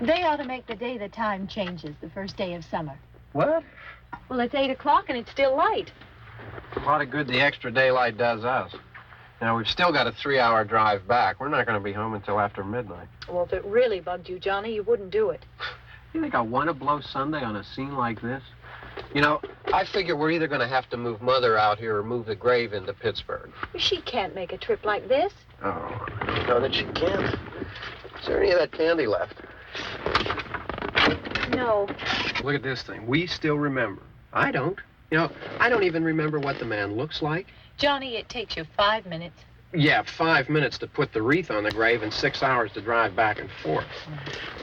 They ought to make the day the time changes, the first day of summer. What? Well, it's 8 o'clock and it's still light. A lot of good the extra daylight does us. Now, we've still got a 3-hour drive back. We're not going to be home until after midnight. Well, if it really bugged you, Johnny, you wouldn't do it. You think I want to blow Sunday on a scene like this? You know, I figure we're either going to have to move Mother out here or move the grave into Pittsburgh. She can't make a trip like this. Oh, I don't know that she can. Is there any of that candy left? No. Look at this thing. We still remember. I don't. You know, I don't even remember what the man looks like. Johnny, it takes you 5 minutes. Yeah, 5 minutes to put the wreath on the grave and 6 hours to drive back and forth.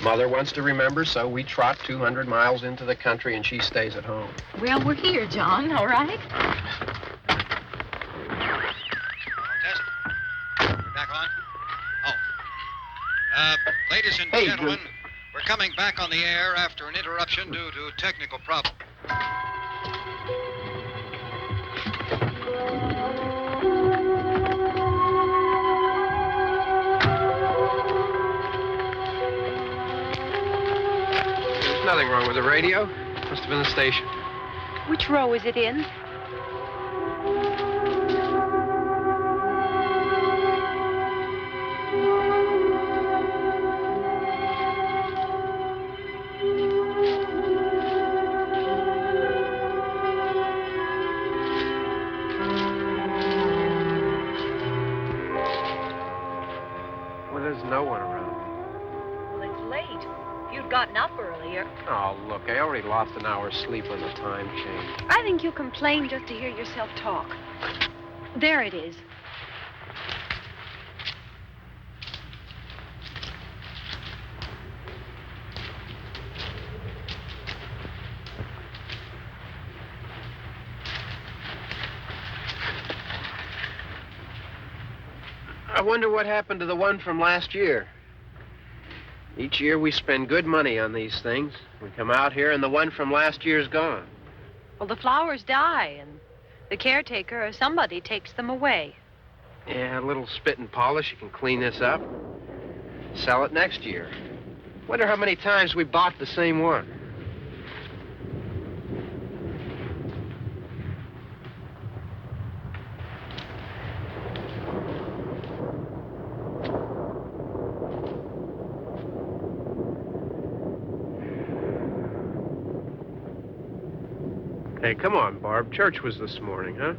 Mother wants to remember, so we trot 200 miles into the country and she stays at home. Well, we're here, John, all right? Test. We're back on? Oh. Ladies and gentlemen, we're coming back on the air after an interruption due to technical problem. Nothing wrong with the radio. Must have been the station. Which row is it in? Well, there's no one around. Well, it's late. If you'd gotten up earlier. Oh, look, I already lost an hour's sleep when the time changed. I think you complain just to hear yourself talk. There it is. I wonder what happened to the one from last year. Each year we spend good money on these things. We come out here and the one from last year's gone. Well, the flowers die, and the caretaker or somebody takes them away. Yeah, a little spit and polish. You can clean this up. Sell it next year. Wonder how many times we bought the same one. Hey, come on, Barb. Church was this morning, huh?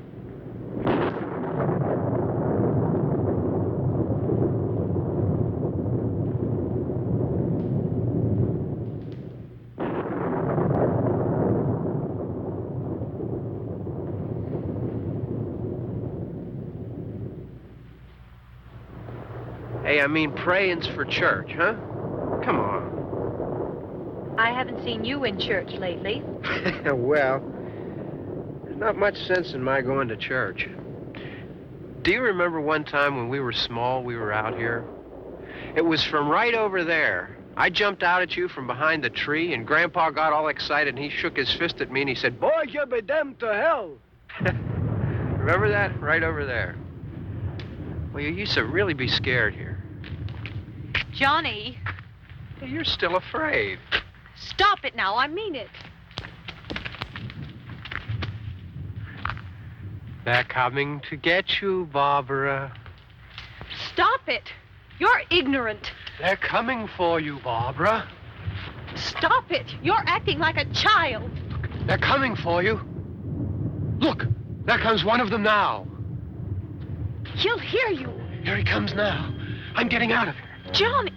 Hey, I mean, praying's for church, huh? Come on. I haven't seen you in church lately. Well, there's not much sense in my going to church. Do you remember one time when we were small, we were out here? It was from right over there. I jumped out at you from behind the tree, and Grandpa got all excited, and he shook his fist at me, and he said, "Boy, you'll be damned to hell." Remember that? Right over there. Well, you used to really be scared here. Johnny. You're still afraid. Stop it now. I mean it. They're coming to get you, Barbara. Stop it. You're ignorant. They're coming for you, Barbara. Stop it. You're acting like a child. They're coming for you. Look, there comes one of them now. He'll hear you. Here he comes now. I'm getting out of here. Johnny.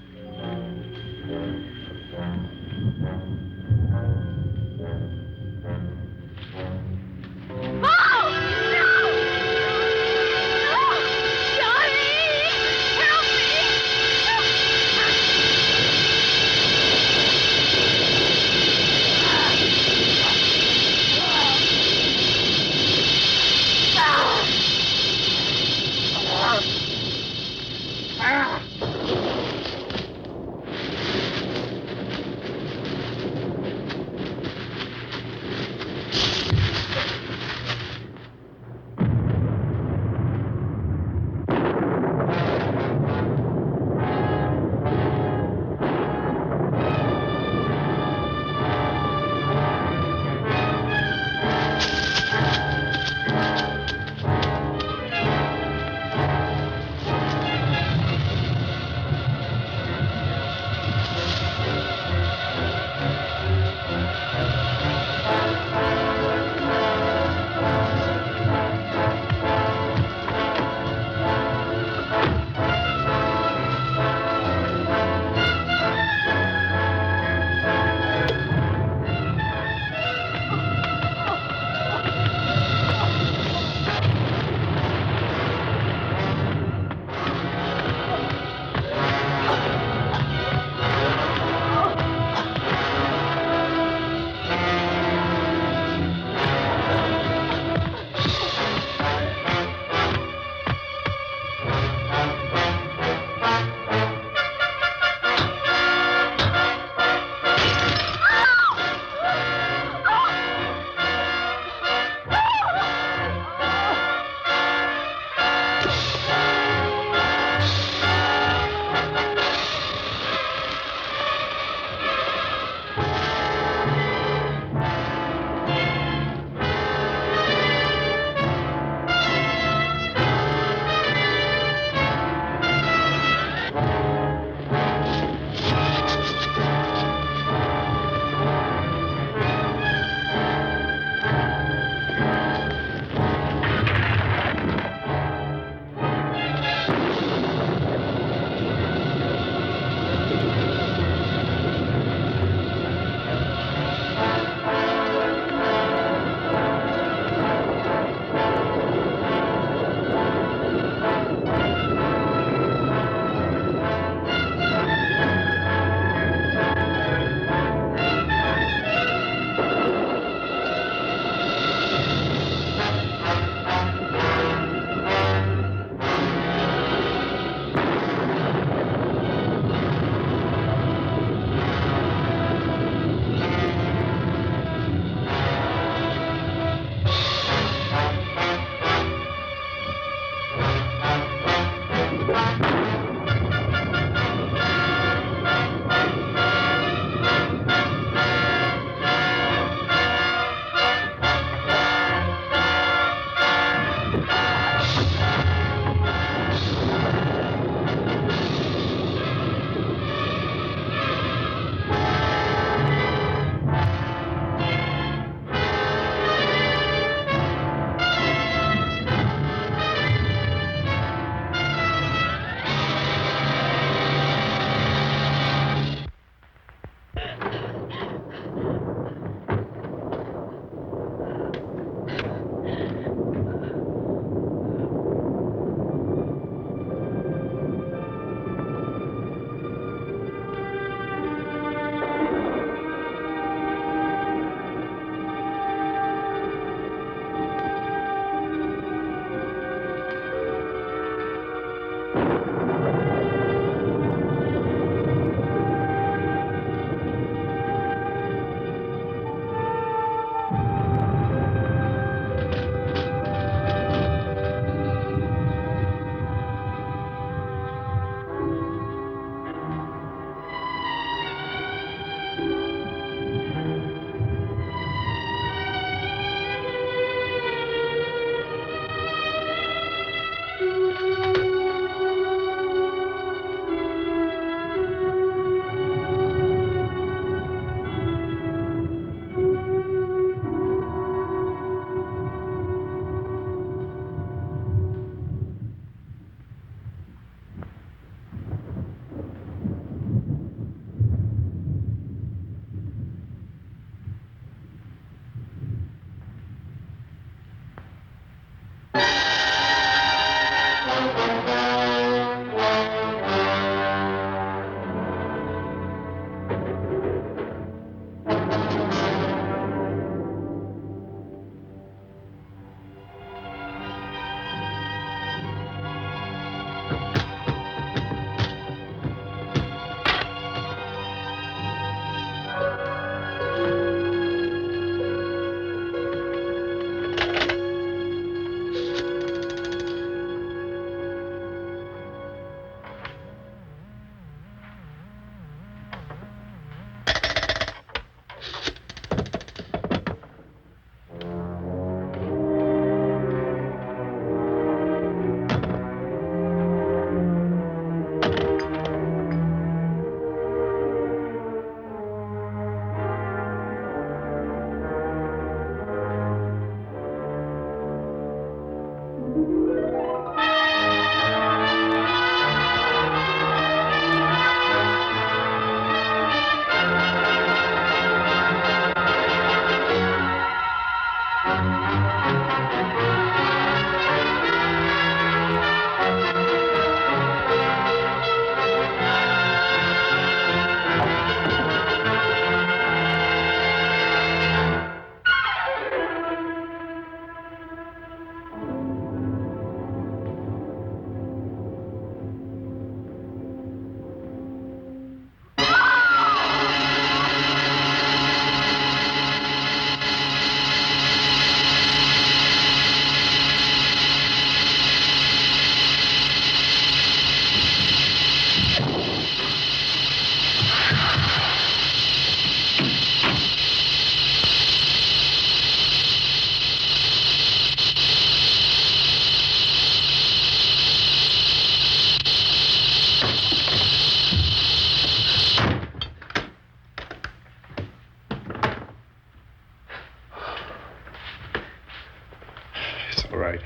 right.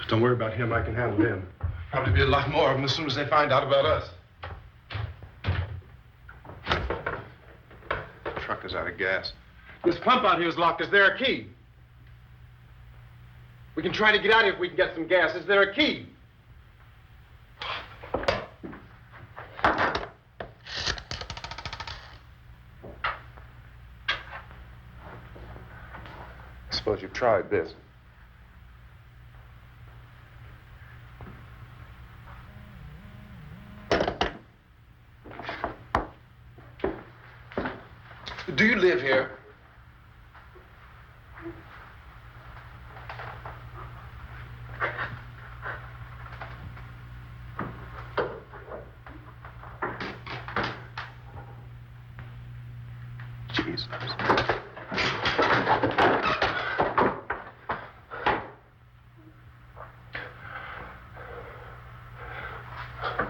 Don't worry about him. I can handle him. Probably be a lot more of them as soon as they find out about us. The truck is out of gas. This pump out here is locked. Is there a key? We can try to get out of here if we can get some gas. Is there a key? I suppose you've tried this. Do you live here? Jesus.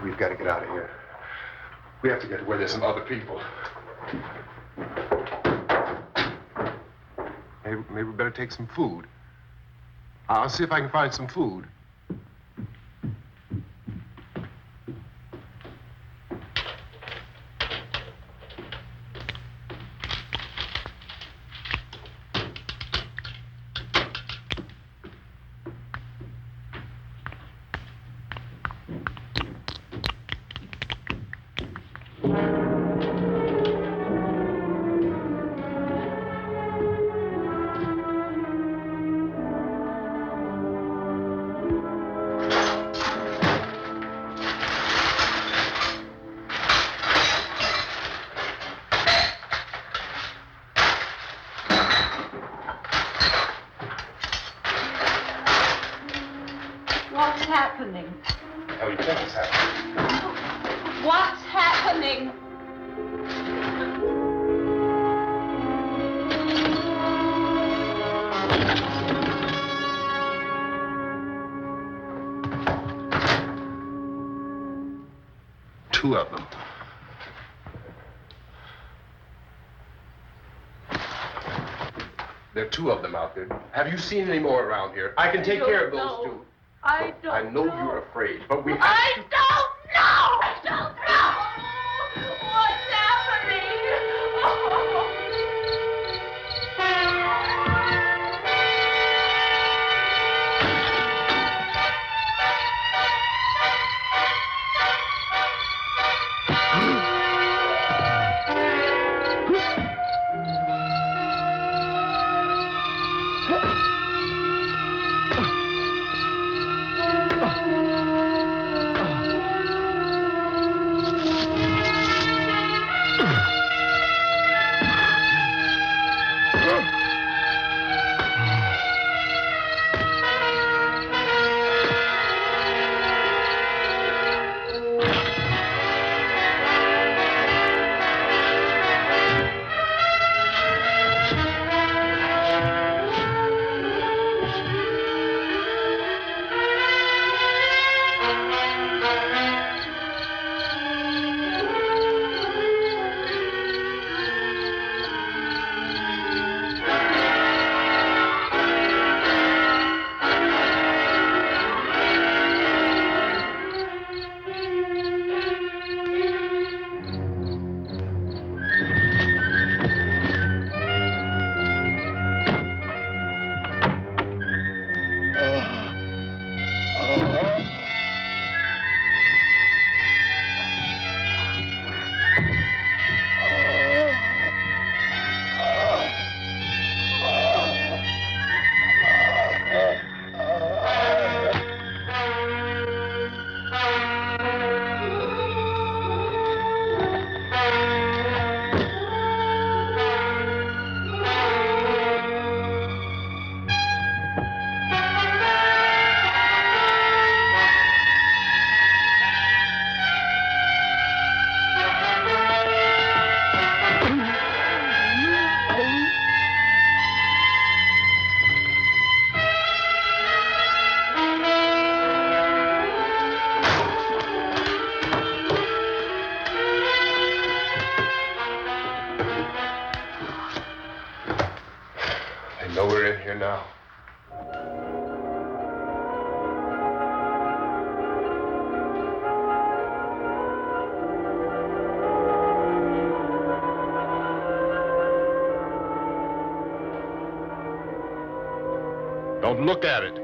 We've got to get out of here. We have to get to where there's some other people. Maybe we better take some food. I'll see if I can find some food. What's happening? How do you think it's happening? What's happening? Two of them. There are two of them out there. Have you seen any more around here? I can take care of those two. I don't I know you're afraid, but we have I to... don't know! I don't know! What's happening? now. Don't look at it.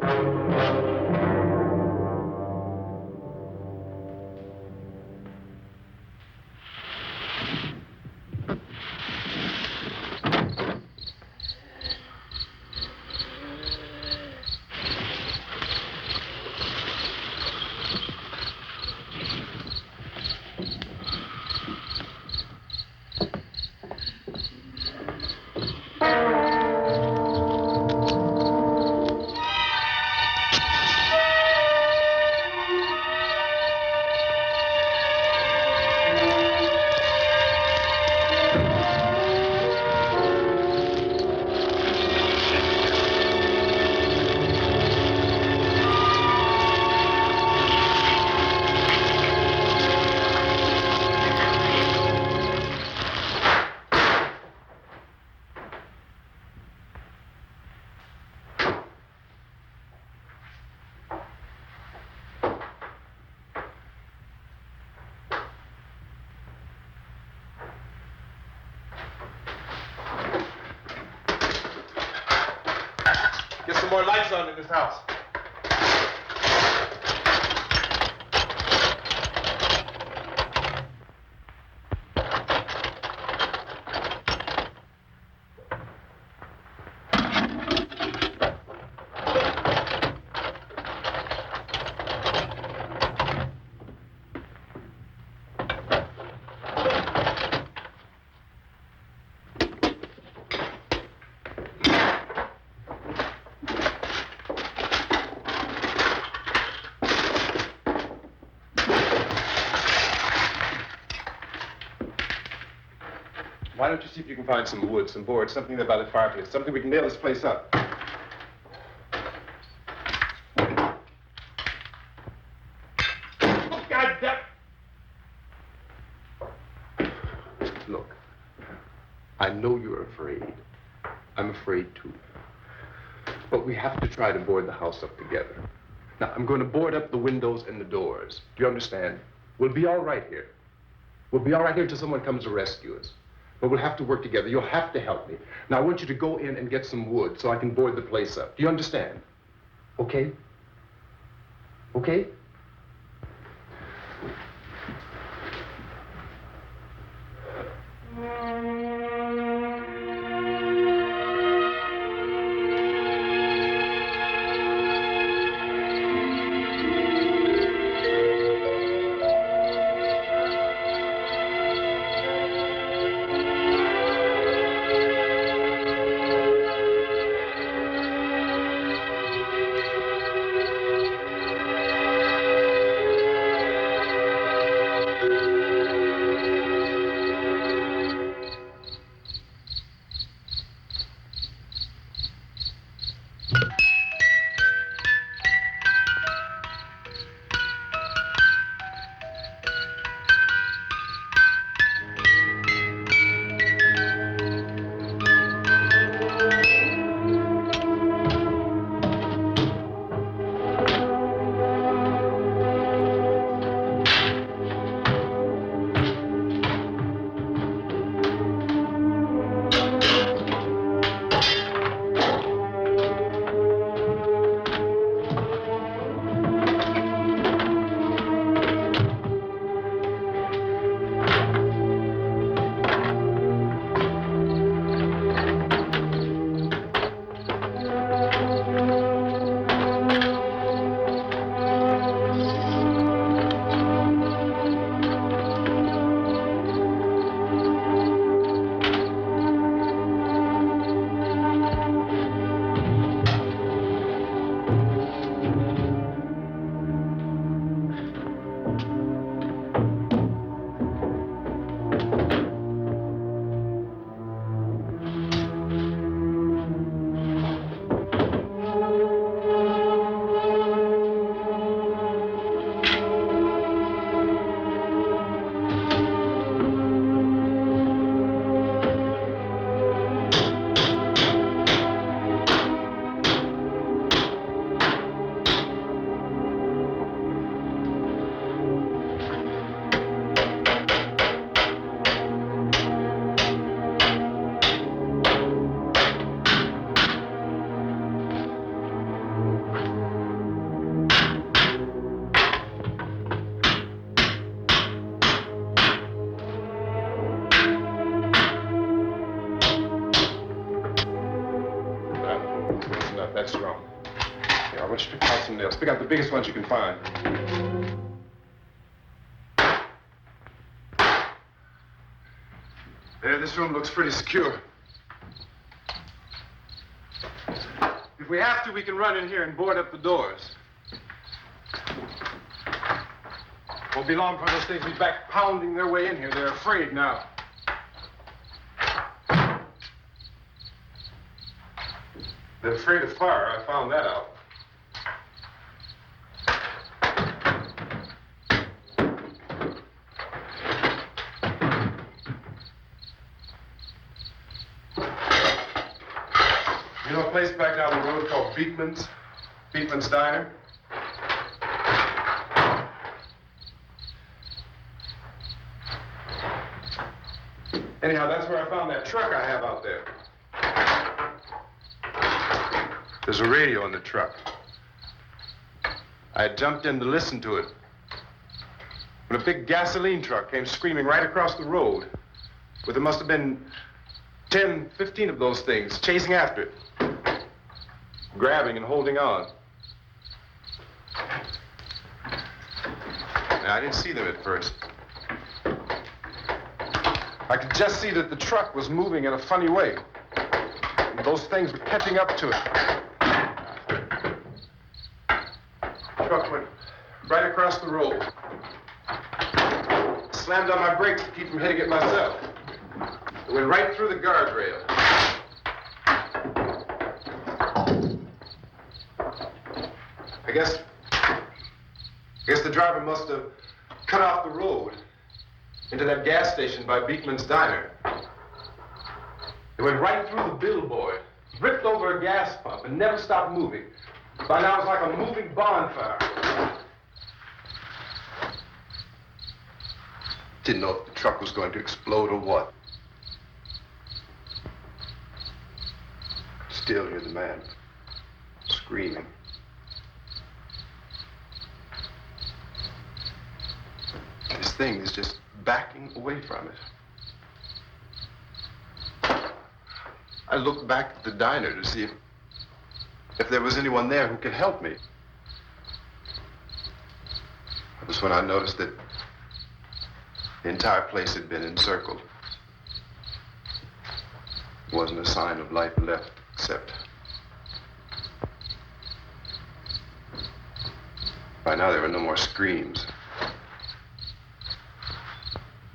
Get some more lights on in this house. Why don't you see if you can find some wood, some board, something there by the fireplace, something we can nail this place up. God damn! Look, I know you're afraid. I'm afraid too. But we have to try to board the house up together. Now, I'm going to board up the windows and the doors. Do you understand? We'll be all right here. We'll be all right here until someone comes to rescue us. But we'll have to work together. You'll have to help me. Now, I want you to go in and get some wood so I can board the place up. Do you understand? Okay? Okay? That's wrong. Here, I want you to pick out some nails. Pick out the biggest ones you can find. There, this room looks pretty secure. If we have to, we can run in here and board up the doors. Won't be long for those things to be back pounding their way in here. They're afraid now. They're afraid of fire. I found that out. You know a place back down the road called Beekman's? Beekman's Diner? Anyhow, that's where I found that truck I have out there. There's a radio in the truck. I jumped in to listen to it when a big gasoline truck came screaming right across the road. But there must have been 10, 15 of those things chasing after it, grabbing and holding on. Now, I didn't see them at first. I could just see that the truck was moving in a funny way. And those things were catching up to it. The truck went right across the road. Slammed on my brakes to keep from hitting it myself. It went right through the guardrail. I guess the driver must have cut off the road into that gas station by Beekman's Diner. It went right through the billboard, ripped over a gas pump, and never stopped moving. By now, it was like a moving bonfire. Didn't know if the truck was going to explode or what. Still hear the man screaming. This thing is just backing away from it. I looked back at the diner to see if there was anyone there who could help me. That was when I noticed that the entire place had been encircled. There wasn't a sign of life left except by now there were no more screams.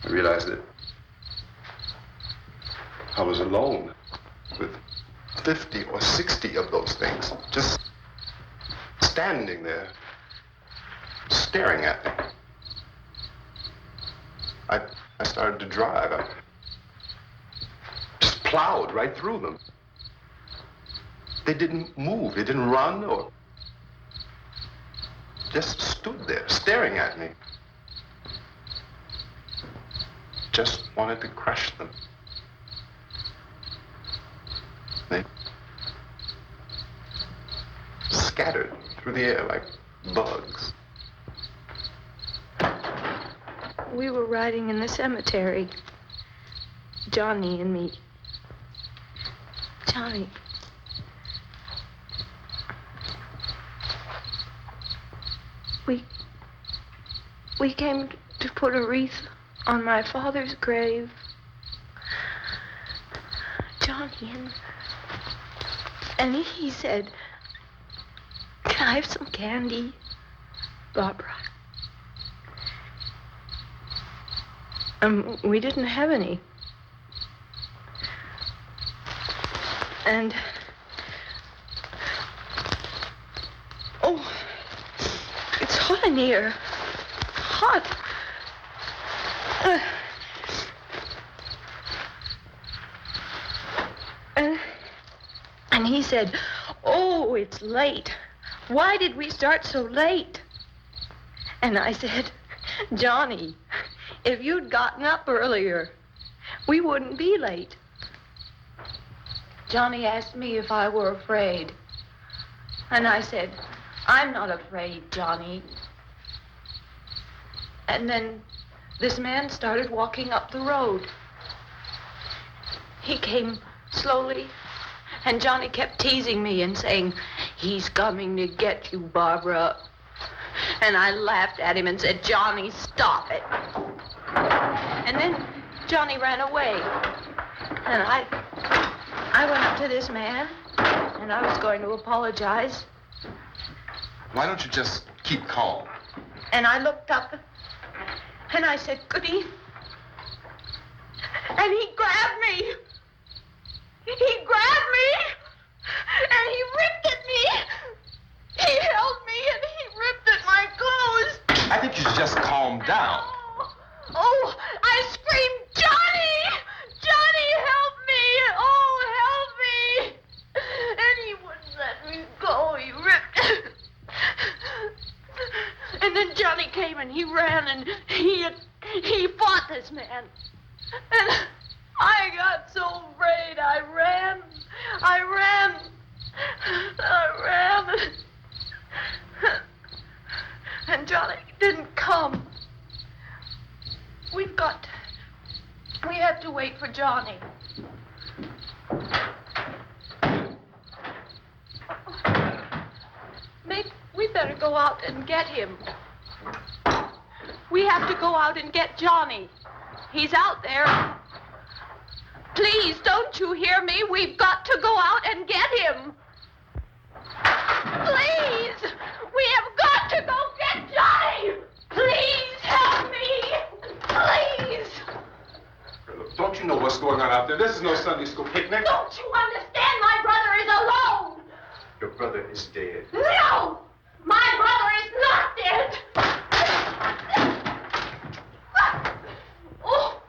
I realized that I was alone with 50 or 60 of those things, just standing there, staring at me. I started to drive. I just plowed right through them. They didn't move. They didn't run or just stood there, staring at me. Just wanted to crush them. They scattered through the air like bugs. We were riding in the cemetery, Johnny and me. Johnny. We came to put a wreath on my father's grave. Johnny, and he said, "Can I have some candy, Barbara?" We didn't have any. And, oh, it's hot in here. Hot. And he said, "Oh, it's late. Why did we start so late?" And I said, "Johnny, if you'd gotten up earlier, we wouldn't be late." Johnny asked me if I were afraid. And I said, "I'm not afraid, Johnny." And then this man started walking up the road. He came slowly, and Johnny kept teasing me and saying, "He's coming to get you, Barbara." And I laughed at him and said, "Johnny, stop it." And then Johnny ran away. And I went up to this man, and I was going to apologize. Why don't you just keep calm? And I looked up, and I said, "Good evening." And he grabbed me. He grabbed me, and he ripped at me. He held me, and he ripped at my clothes. I think you should just calm down. Oh, I screamed, "Johnny! Johnny, help me! Oh, help me!" And he wouldn't let me go. He ripped. And then Johnny came and he ran and he fought this man. And I got so afraid. I ran. And Johnny didn't come. We have to wait for Johnny. We better go out and get him. We have to go out and get Johnny. He's out there. Please, don't you hear me? We've got to go out and get him. Please, we have got to go get Johnny. Please help me. Please. Look, don't you know what's going on out there? This is no Sunday school picnic. Don't you understand? My brother is alone. Your brother is dead. No! My brother is not dead! Oh.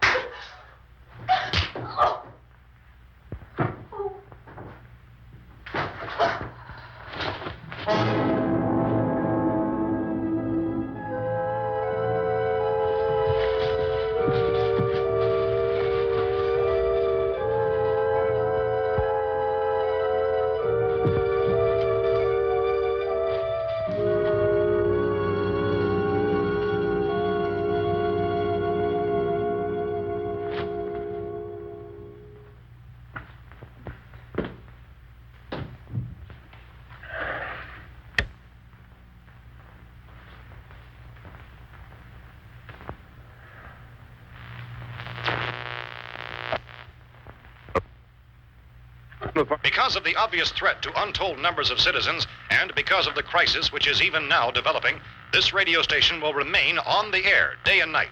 Oh. Because of the obvious threat to untold numbers of citizens, and because of the crisis which is even now developing, this radio station will remain on the air day and night.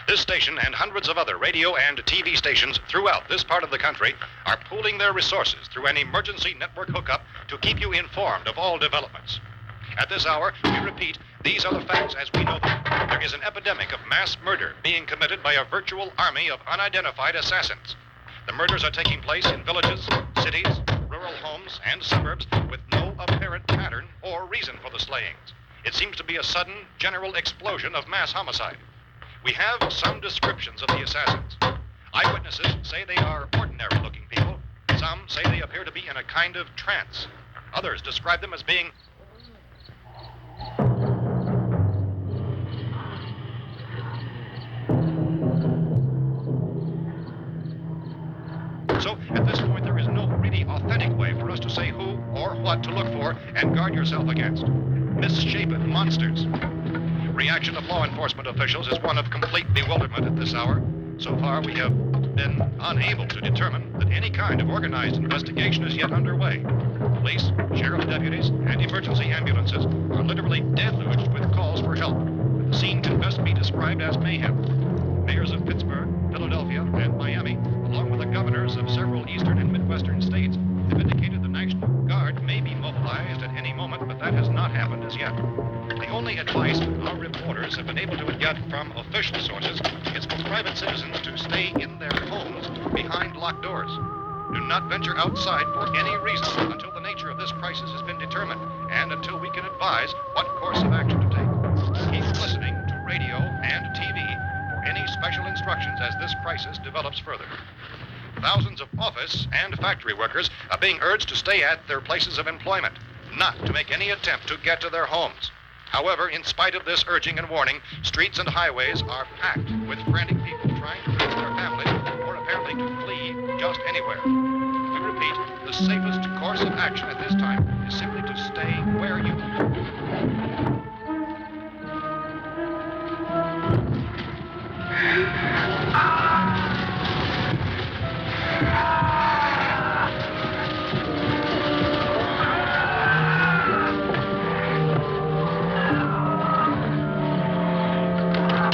This station and hundreds of other radio and TV stations throughout this part of the country are pooling their resources through an emergency network hookup to keep you informed of all developments. At this hour, we repeat, these are the facts as we know them. There is an epidemic of mass murder being committed by a virtual army of unidentified assassins. The murders are taking place in villages, cities, rural homes, and suburbs with no apparent pattern or reason for the slayings. It seems to be a sudden, general explosion of mass homicide. We have some descriptions of the assassins. Eyewitnesses say they are ordinary-looking people. Some say they appear to be in a kind of trance. Others describe them as being So, at this point, there is no really authentic way for us to say who or what to look for and guard yourself against. Misshapen monsters. Reaction of law enforcement officials is one of complete bewilderment at this hour. So far, we have been unable to determine that any kind of organized investigation is yet underway. Police, sheriff deputies, and emergency ambulances are literally deluged with calls for help. The scene can best be described as mayhem. Mayors of Pittsburgh, Philadelphia, and Miami, along with the governors of several eastern and midwestern states, have indicated the National Guard may be mobilized at any moment, but that has not happened as yet. The only advice our reporters have been able to get from official sources is for private citizens to stay in their homes behind locked doors. Do not venture outside for any reason until the nature of this crisis has been determined and until we can advise what course of action to take. Keep listening to radio and TV for any special instructions as this crisis develops further. Thousands of office and factory workers are being urged to stay at their places of employment, not to make any attempt to get to their homes. However, in spite of this urging and warning, streets and highways are packed with frantic people trying to reach their families or apparently to flee just anywhere. We repeat, the safest course of action at this time is simply to stay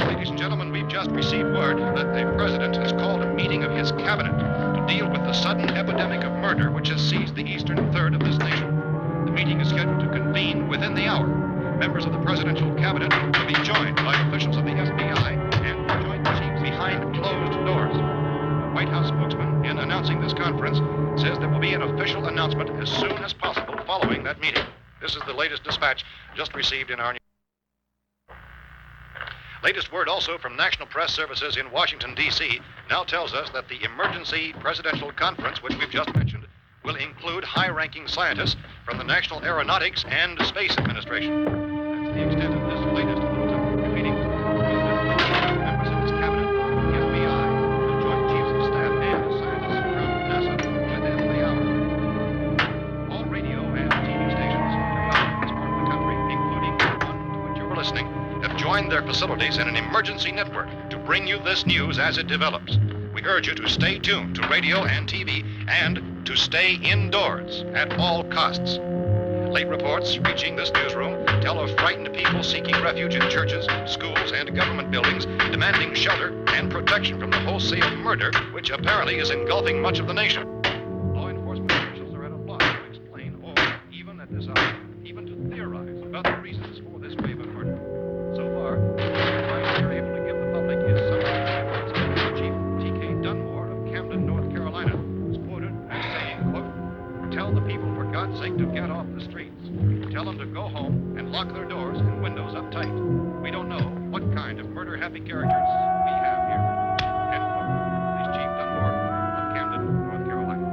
Ladies and gentlemen, we've just received word that the president has called a meeting of his cabinet to deal with the sudden epidemic of murder which has seized the eastern third of this nation. The meeting is scheduled to convene within the hour. Members of the presidential cabinet will be joined by officials of the FBI and joint chiefs behind closed doors. The White House spokesman, in announcing this conference, says there will be an official announcement as soon as possible following that meeting. This is the latest dispatch just received in our news. Latest word also from National Press Services in Washington, D.C. now tells us that the emergency presidential conference, which we've just mentioned, will include high-ranking scientists from the National Aeronautics and Space Administration. That's the extent of this latest bulletin meeting. Members of this cabinet, the FBI, the Joint Chiefs of Staff, and scientists from NASA within the hour. All radio and TV stations throughout this part of the country, including the one to which you're listening, have joined their facilities in an emergency network to bring you this news as it develops. We urge you to stay tuned to radio and TV and to stay indoors at all costs. Late reports reaching this newsroom tell of frightened people seeking refuge in churches, schools, and government buildings, demanding shelter and protection from the wholesale murder which apparently is engulfing much of the nation. Law enforcement officials are at a loss to explain or, even at this hour, even to theorize about the reasons for this wave of murder. So far, the advice we're able to give the public is something Chief T.K. Dunmore of Camden, North Carolina, is quoted as saying, quote, "Tell the people, for God's sake, to get off the streets. Tell them to go home and lock their doors and windows up tight. We don't know what kind of murder-happy characters we have here." End quote. This Chief Dunmore of Camden, North Carolina.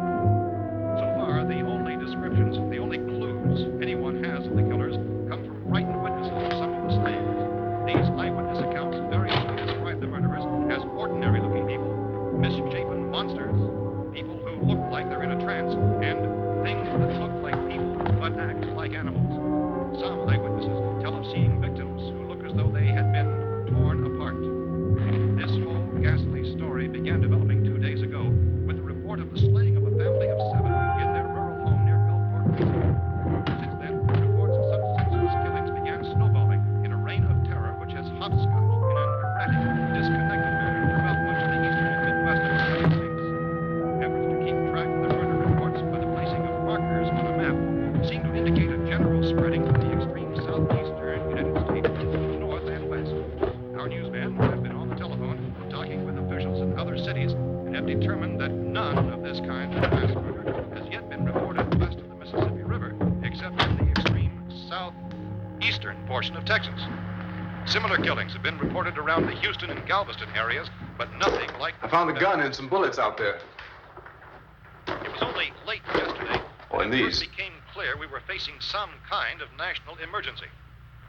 So far, the only descriptions, the only clues anyone has of the killers come from frightened witnesses of some of the slayings. These eyewitness accounts variously describe the murderers as ordinary-looking people, misshapen monsters, people who look like they're in a trance, and things that look like people but act like animals. Some eyewitnesses tell of seeing victims who look as though they had been torn apart. This whole ghastly story began developing 2 days ago with the report of the slaying of a family of 7 in their rural home near Gulfport, Louisiana. Since then, reports of such senseless killings began snowballing in a reign of terror which has hopscotched in an erratic, disconnected manner throughout much of the eastern and midwestern United States. Efforts to keep track of the murder reports by the placing of markers on a map seem to indicate a general spreading of the extreme southeastern United States into the north and west. Our newsmen have been on the telephone talking with officials in other cities and have determined that none of this kind of mass murder has yet been reported west of the Mississippi River, except in the extreme southeastern portion of Texas. Similar killings have been reported around the Houston and Galveston areas, but nothing like... I found a gun and some bullets out there. It was only late yesterday Oh, and that it these. first became clear we were facing some kind of national emergency.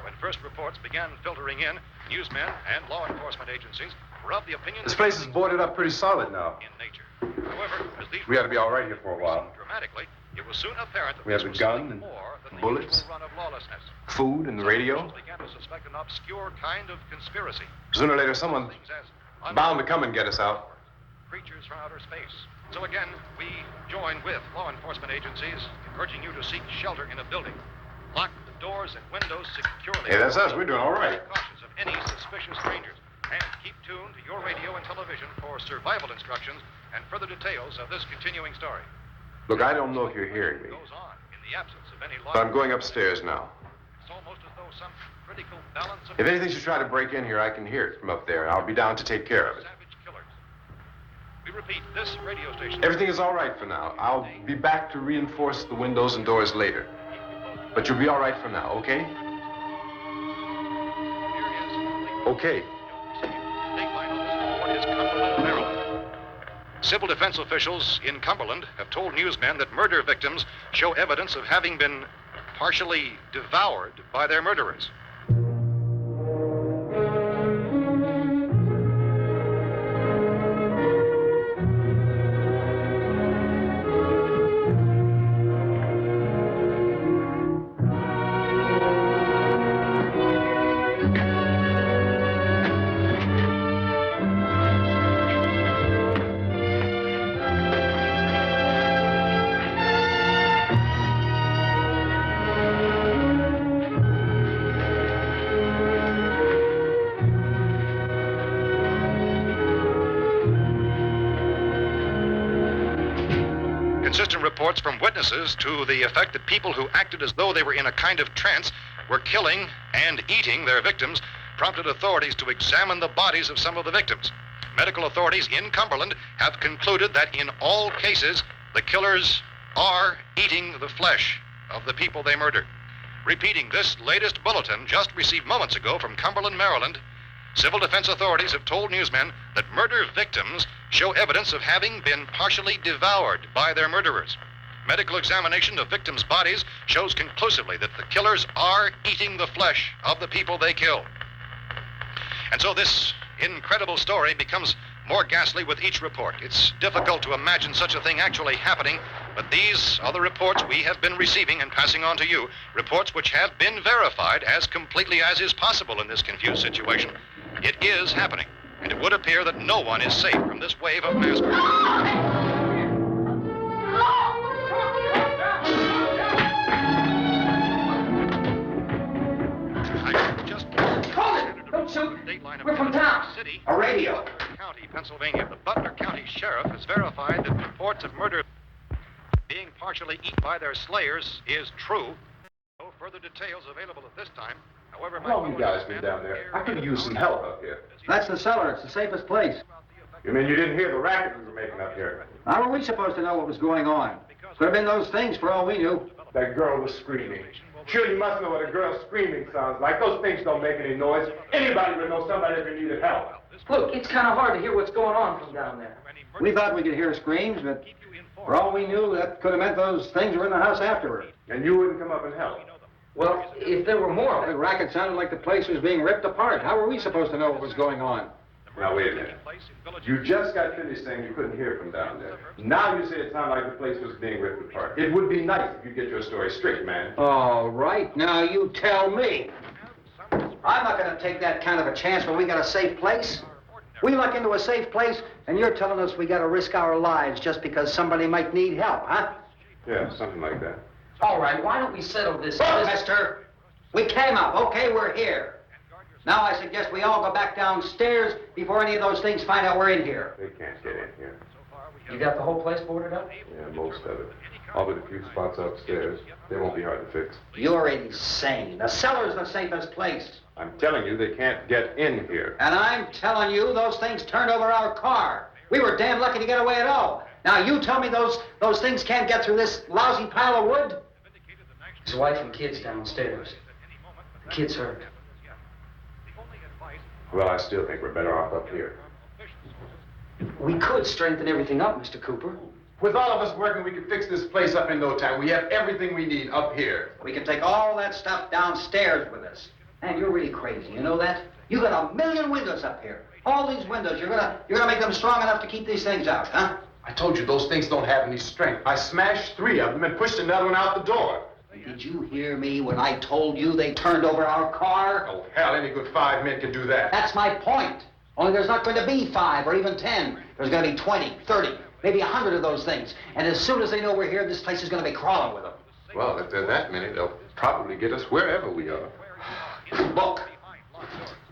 When first reports began filtering in, newsmen and law enforcement agencies were of the opinion... This place is boarded up pretty solid now. ...in nature. However, as these... We ought to be all right here for a while. ...dramatically, it was soon apparent that We have this the was gun something and more than the bullets. usual run of lawlessness. Food and the Some radio. officials began to suspect an obscure kind of conspiracy. Sooner or later, someone's Things as bound to come and get us out. creatures from outer space. So again, we join with law enforcement agencies in urging you to seek shelter in a building. Lock the doors and windows securely. Hey, that's us. We're doing all right. Be cautious of any suspicious strangers. And keep tuned to your radio and television for survival instructions and further details of this continuing story. Look, I don't know if you're hearing me, Goes on in the absence of any law. but I'm going upstairs now. It's almost as though some critical balance of If anything should try to break in here, I can hear it from up there. I'll be down to take care of it. savage killers. We repeat, this radio station... Everything is all right for now. I'll be back to reinforce the windows and doors later. But you'll be all right for now, okay? Okay. Dateline on this report is Cumberland, Maryland. Civil defense officials in Cumberland have told newsmen that murder victims show evidence of having been partially devoured by their murderers. Consistent reports from witnesses to the effect that people who acted as though they were in a kind of trance were killing and eating their victims prompted authorities to examine the bodies of some of the victims. Medical authorities in Cumberland have concluded that in all cases, the killers are eating the flesh of the people they murdered. Repeating this latest bulletin just received moments ago from Cumberland, Maryland, civil defense authorities have told newsmen that murder victims show evidence of having been partially devoured by their murderers. Medical examination of victims' bodies shows conclusively that the killers are eating the flesh of the people they kill. And so this incredible story becomes more ghastly with each report. It's difficult to imagine such a thing actually happening, but these are the reports we have been receiving and passing on to you, reports which have been verified as completely as is possible in this confused situation. It is happening, and it would appear that no one is safe from this wave of mass murder. Don't shoot. We're from town. City, A radio. County, Pennsylvania. The Butler County Sheriff has verified that reports of murder being partially eaten by their slayers is true. No further details available at this time. However, How long you guys been down there? I could use some help up here. That's the cellar. It's the safest place. You mean you didn't hear the racket we were making up here? How were we supposed to know what was going on? Could have been those things for all we knew. That girl was screaming. Sure, you must know what a girl screaming sounds like. Those things don't make any noise. Anybody would know somebody ever needed help. Look, it's kind of hard to hear what's going on from down there. We thought we could hear screams, but for all we knew, that could have meant those things were in the house afterward. And you wouldn't come up and help. Well, if there were more... The racket sounded like the place was being ripped apart. How were we supposed to know what was going on? Now, wait a minute. You just got finished saying you couldn't hear from down there. Now you say it sounded like the place was being ripped apart. It would be nice if you get your story straight, man. All right, now you tell me. I'm not going to take that kind of a chance when we got a safe place. We luck into a safe place, and you're telling us we got to risk our lives just because somebody might need help, huh? Yeah, something like that. All right, why don't we settle this... Look, mister, we came up. Okay, we're here. Now I suggest we all go back downstairs before any of those things find out we're in here. They can't get in here. You got the whole place boarded up? Yeah, most of it. All but a few spots upstairs. They won't be hard to fix. You're insane. The cellar's the safest place. I'm telling you, they can't get in here. And I'm telling you, those things turned over our car. We were damn lucky to get away at all. Now you tell me those things can't get through this lousy pile of wood? His wife and kids downstairs. The kid's hurt. Well, I still think we're better off up here. We could strengthen everything up, Mr. Cooper. With all of us working, we can fix this place up in no time. We have everything we need up here. We can take all that stuff downstairs with us. Man, you're really crazy, you know that? You got 1,000,000 windows up here. All these windows, you're gonna make them strong enough to keep these things out, huh? I told you those things don't have any strength. I smashed 3 of them and pushed another one out the door. Did you hear me when I told you they turned over our car? Oh, hell, any good 5 men can do that. That's my point. Only there's not going to be 5 or even 10. There's going to be 20, 30, maybe 100 of those things. And as soon as they know we're here, this place is going to be crawling with them. Well, if there are that many, they'll probably get us wherever we are. Look,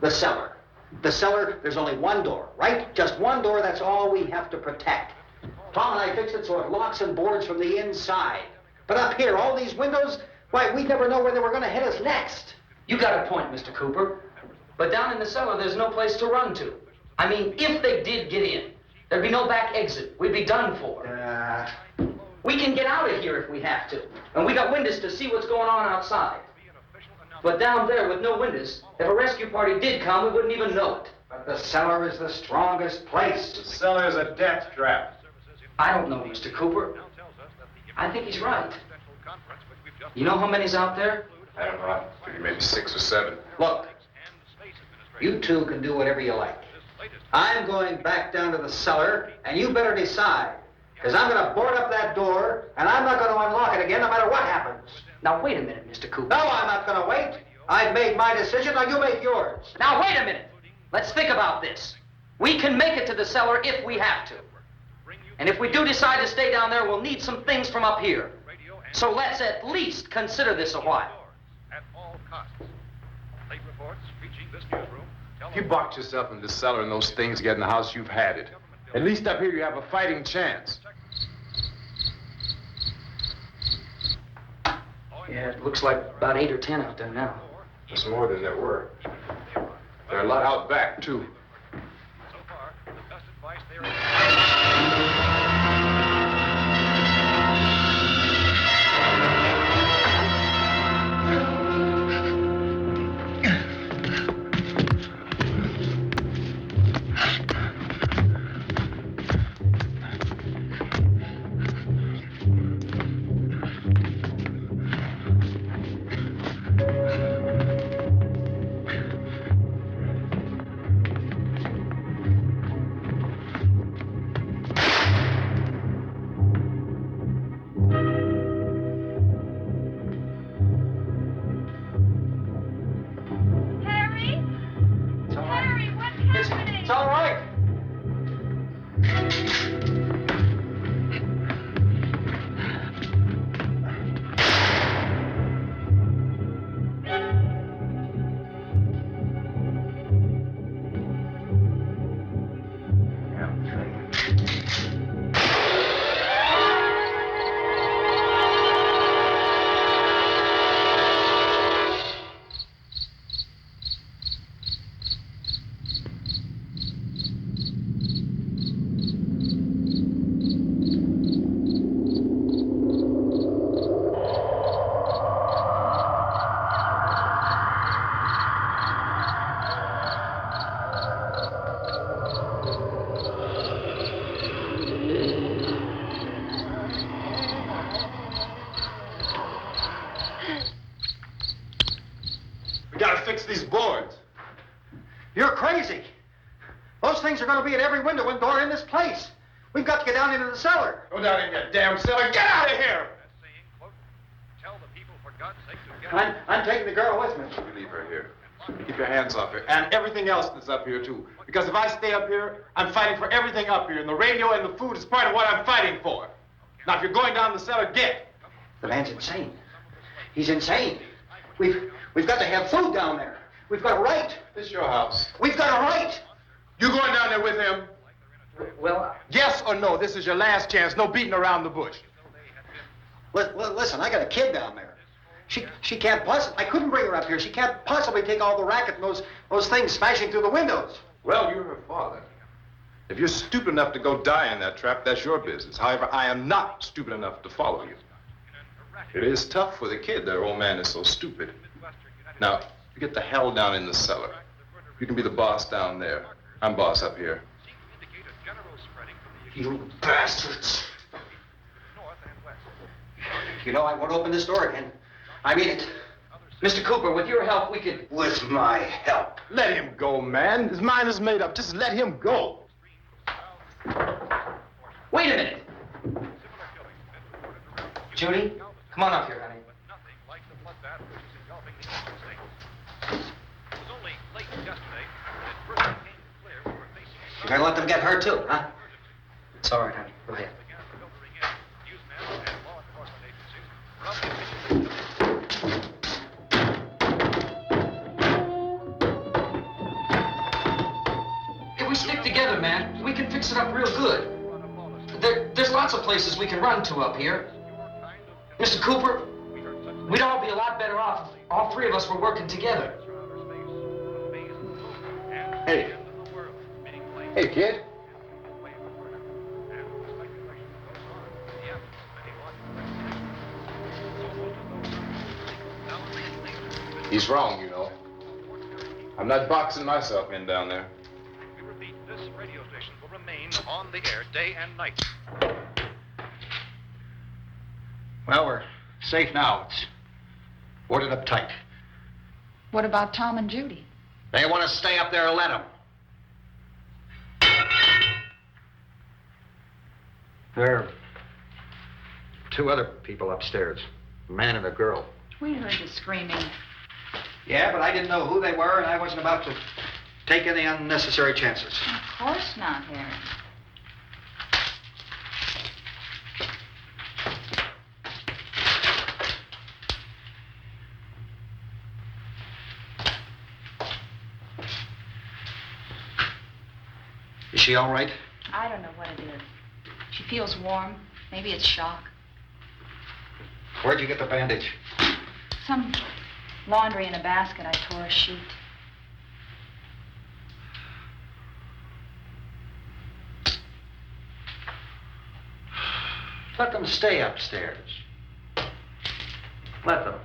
the cellar. The cellar, there's only one door, right? Just one door, that's all we have to protect. Tom and I fixed it so it locks and boards from the inside. But up here, all these windows, why, we'd never know where they were going to hit us next. You got a point, Mr. Cooper. But down in the cellar, there's no place to run to. I mean, if they did get in, there'd be no back exit. We'd be done for. We can get out of here if we have to. And we got windows to see what's going on outside. But down there with no windows, if a rescue party did come, we wouldn't even know it. But the cellar is the strongest place. The cellar is a death trap. I don't know, Mr. Cooper. I think he's right. You know how many's out there? I don't know. Maybe 6 or 7. Look, you two can do whatever you like. I'm going back down to the cellar, and you better decide. Because I'm going to board up that door, and I'm not going to unlock it again no matter what happens. Now, wait a minute, Mr. Cooper. No, I'm not going to wait. I've made my decision, now you make yours. Now, wait a minute. Let's think about this. We can make it to the cellar if we have to. And if we do decide to stay down there, we'll need some things from up here. So let's at least consider this a while. At all costs. Late reports reaching this newsroom. If you box yourself in the cellar and those things get in the house, you've had it. At least up here you have a fighting chance. Yeah, it looks like about 8 or 10 out there now. There's more than there were. There are a lot out back, too. So far, the best advice there is... Harry? It's all right. Harry, what's happening? It's all right. We gotta fix these boards. You're crazy. Those things are going to be at every window and door in this place. We've got to get down into the cellar. Go down in that damn cellar. Get out of here! saying, quote, tell the people for God's sake to get... I'm taking the girl with me. You leave her here. Keep your hands off her. And everything else that's up here, too. Because if I stay up here, I'm fighting for everything up here. And the radio and the food is part of what I'm fighting for. Now, if you're going down the cellar, get. The man's insane. He's insane. We've got to have food down there. We've got a right. This is your house. We've got a right. You going down there with him? Well, Yes or no? This is your last chance. No beating around the bush. Listen, I got a kid down there. She can't possibly. I couldn't bring her up here. She can't possibly take all the racket and those things smashing through the windows. Well, you're her father. If you're stupid enough to go die in that trap, that's your business. However, I am not stupid enough to follow you. It is tough for the kid that her old man is so stupid. Now, you get the hell down in the cellar. You can be the boss down there. I'm boss up here. You bastards. You know, I won't open this door again. I mean it. Mr. Cooper, with your help, we could... With my help. Let him go, man. His mind is made up. Just let him go. Wait a minute. Judy, come on up here, honey. You're gonna let them get hurt too, huh? It's all right, honey. Go ahead. If we stick together, man, we can fix it up real good. There's lots of places we can run to up here. Mr. Cooper, we'd all be a lot better off if all three of us were working together. Hey. Hey, kid. He's wrong, you know. I'm not boxing myself in down there. We repeat, this radio station will remain on the air day and night. Well, we're safe now. It's boarded up tight. What about Tom and Judy? They want to stay up there, let them. There are two other people upstairs, a man and a girl. We heard the screaming. Yeah, but I didn't know who they were, and I wasn't about to take any unnecessary chances. Of course not, Harry. Is she all right? I don't know what it is. She feels warm. Maybe it's shock. Where'd you get the bandage? Some laundry in a basket. I tore a sheet. Let them stay upstairs. Let them.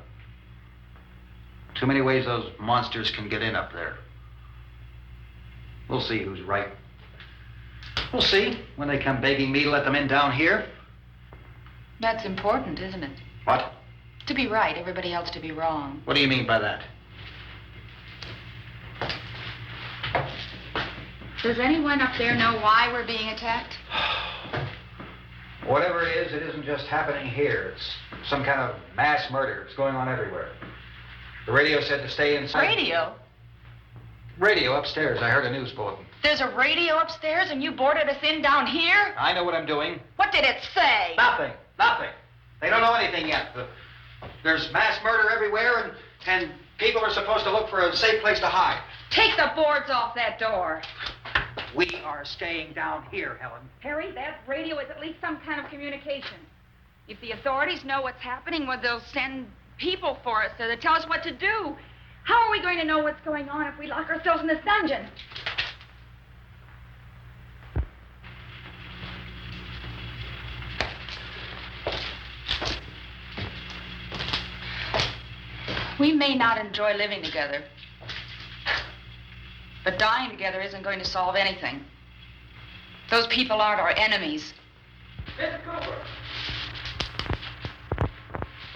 Too many ways those monsters can get in up there. We'll see who's right. We'll see when they come begging me to let them in down here. That's important, isn't it? What? To be right, everybody else to be wrong. What do you mean by that? Does anyone up there know why we're being attacked? Whatever it isn't just happening here. It's some kind of mass murder. It's going on everywhere. The radio said to stay inside. Radio? Radio upstairs. I heard a news bulletin. There's a radio upstairs and you boarded us in down here? I know what I'm doing. What did it say? Nothing. Nothing. They don't know anything yet. There's mass murder everywhere, and people are supposed to look for a safe place to hide. Take the boards off that door. We are staying down here, Helen. Harry, that radio is at least some kind of communication. If the authorities know what's happening, well, they'll send people for us to tell us what to do. How are we going to know what's going on if we lock ourselves in this dungeon? We may not enjoy living together, but dying together isn't going to solve anything. Those people aren't our enemies. Mr. Cooper!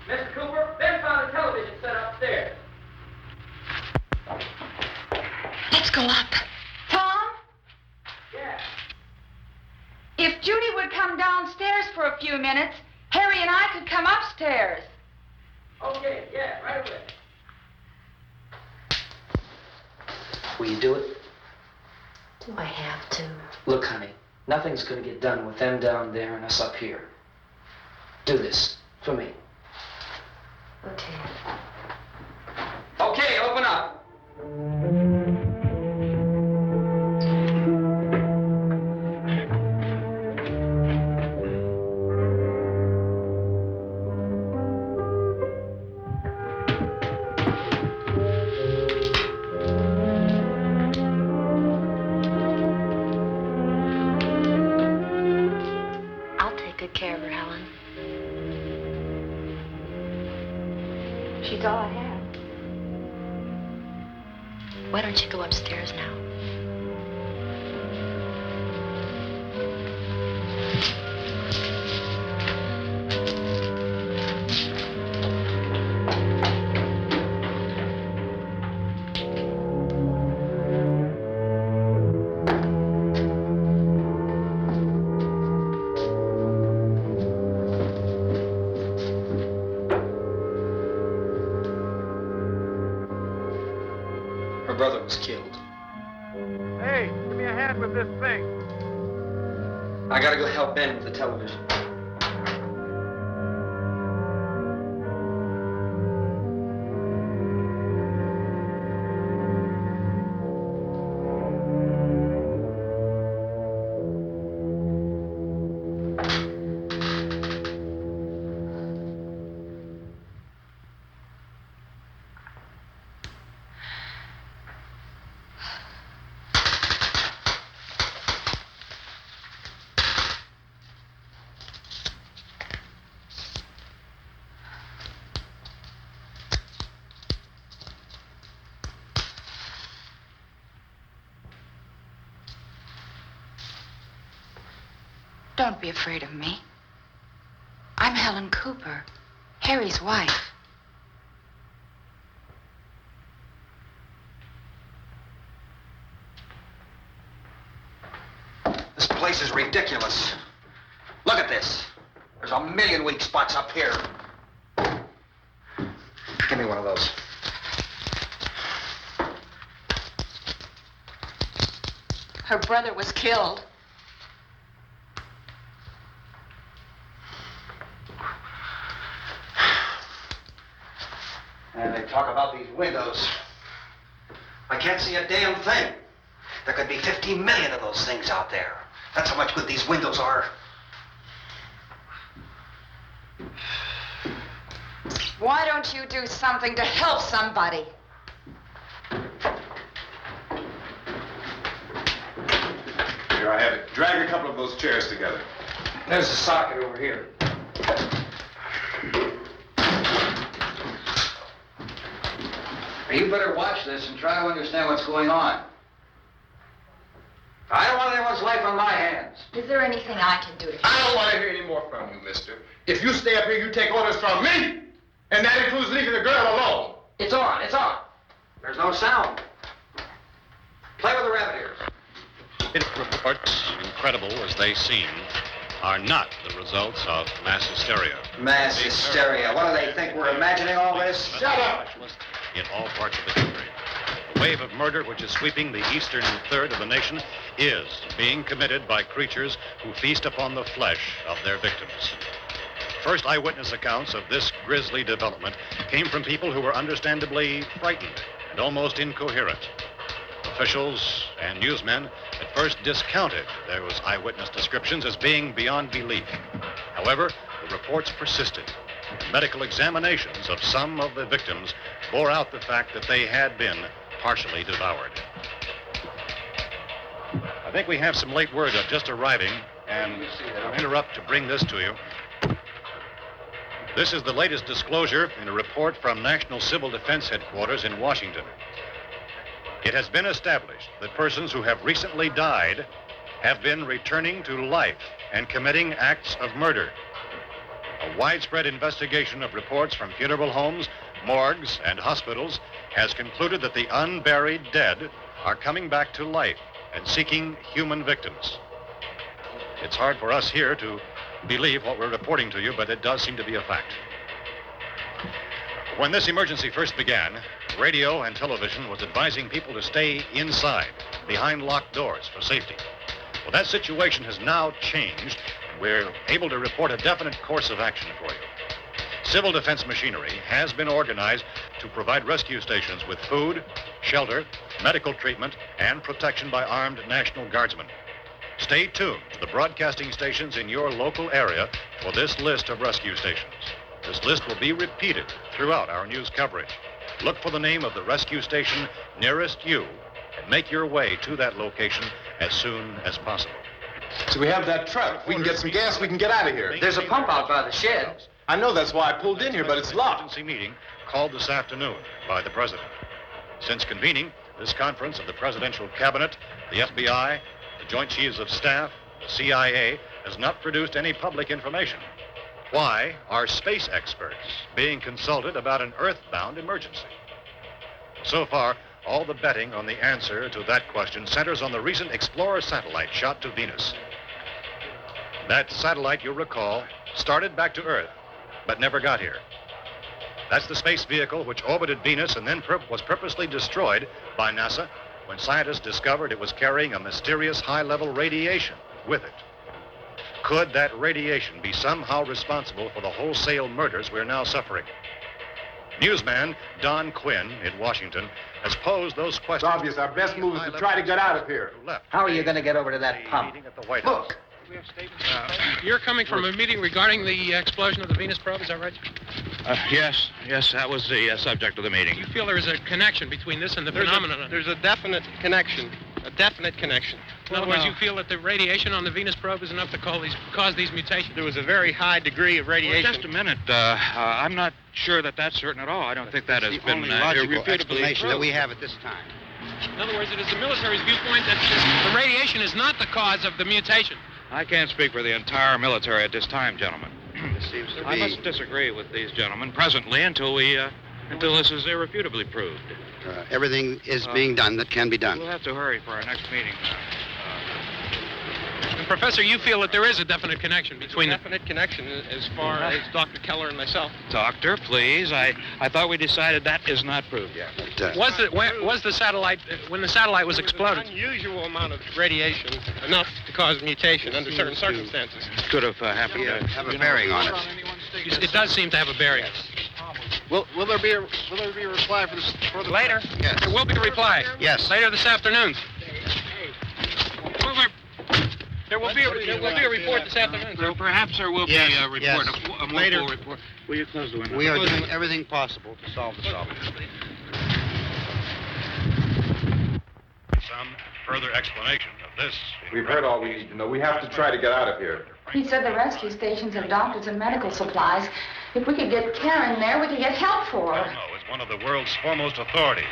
Mr. Cooper, Ben found a television set upstairs. Let's go up. Tom? Yeah. If Judy would come downstairs for a few minutes, Harry and I could come upstairs. Okay, yeah, right away. Will you do it? Do I have to? Look, honey, nothing's gonna get done with them down there and us up here. Do this for me. Okay. Okay, open up. I'll take good care of her, Helen. She's all I have. Why don't you go upstairs now? Her brother was killed. Hey, give me a hand with this thing. I gotta go help Ben with the television. Don't be afraid of me. I'm Helen Cooper, Harry's wife. This place is ridiculous. Look at this. There's a million weak spots up here. Give me one of those. Her brother was killed. And they talk about these windows. I can't see a damn thing. There could be 15 million of those things out there. That's how much good these windows are. Why don't you do something to help somebody? Here, I have it. Drag a couple of those chairs together. There's a socket over here. You better watch this and try to understand what's going on. I don't want anyone's life on my hands. Is there anything I can do to help? I don't want to hear any more from you, mister. If you stay up here, you take orders from me. And that includes leaving the girl alone. It's on, it's on. There's no sound. Play with the rabbit ears. Reports, incredible as they seem, are not the results of mass hysteria. Mass hysteria. What do they think? We're imagining all this? Shut up! In all parts of the country. The wave of murder which is sweeping the eastern third of the nation is being committed by creatures who feast upon the flesh of their victims. First eyewitness accounts of this grisly development came from people who were understandably frightened and almost incoherent. Officials and newsmen at first discounted those eyewitness descriptions as being beyond belief. However, the reports persisted. Medical examinations of some of the victims bore out the fact that they had been partially devoured. I think we have some late word just arriving, and I'll interrupt to bring this to you. This is the latest disclosure in a report from National Civil Defense Headquarters in Washington. It has been established that persons who have recently died have been returning to life and committing acts of murder. A widespread investigation of reports from funeral homes, morgues, and hospitals has concluded that the unburied dead are coming back to life and seeking human victims. It's hard for us here to believe what we're reporting to you, but it does seem to be a fact. When this emergency first began, radio and television was advising people to stay inside, behind locked doors for safety. Well, that situation has now changed. We're able to report a definite course of action for you. Civil defense machinery has been organized to provide rescue stations with food, shelter, medical treatment, and protection by armed National Guardsmen. Stay tuned to the broadcasting stations in your local area for this list of rescue stations. This list will be repeated throughout our news coverage. Look for the name of the rescue station nearest you and make your way to that location as soon as possible. So we have that truck. If we can get some gas, we can get out of here. There's a pump out by the shed. I know, that's why I pulled in here, but it's locked. Emergency meeting called this afternoon by the president. Since convening this conference of the presidential cabinet, the FBI, the Joint Chiefs of Staff, the CIA has not produced any public information. Why are space experts being consulted about an earthbound emergency? So far, all the betting on the answer to that question centers on the recent Explorer satellite shot to Venus. That satellite, you'll recall, started back to Earth, but never got here. That's the space vehicle which orbited Venus and then was purposely destroyed by NASA when scientists discovered it was carrying a mysterious high-level radiation with it. Could that radiation be somehow responsible for the wholesale murders we're now suffering? Newsman Don Quinn in Washington has posed those questions. It's obvious our best move is to try to get out of here. How are you going to get over to that pump? At the White House. Look. You're coming from a meeting regarding the explosion of the Venus probe, is that right? Yes, that was the subject of the meeting. You feel there is a connection between this and the phenomenon? There's a definite connection. A definite connection. In other words, you feel that the radiation on the Venus probe is enough to cause these mutations? There was a very high degree of radiation. Well, just a minute. I'm not sure that that's certain at all. I don't think that has been irrefutably explanation that we have at this time. In other words, it is the military's viewpoint that the radiation is not the cause of the mutation. I can't speak for the entire military at this time, gentlemen. This seems to be... I must disagree with these gentlemen presently until this is irrefutably proved. Everything is being done that can be done. We'll have to hurry for our next meeting. And Professor, you feel that there is a definite connection between them? Definite connection as far as Dr. Keller and myself. Doctor, please. I thought we decided that is not proved yet. Was the satellite, when the satellite was exploded? An unusual amount of radiation, enough to cause mutation under certain circumstances. Could have happened. Have a bearing on it. It does seem to have a bearing. Will there be a reply for the Later? Yes. There will be a reply. Yes. Later this afternoon. There will be a report this afternoon. Well, perhaps there will be a report, a more Later. full report. Will you close the window? We are doing everything possible to solve the problem. Some further explanation of this. We've heard all we need to know. We have to try to get out of here. He said the rescue stations have doctors and medical supplies. If we could get Karen there, we could get help for her. No, it's one of the world's foremost authorities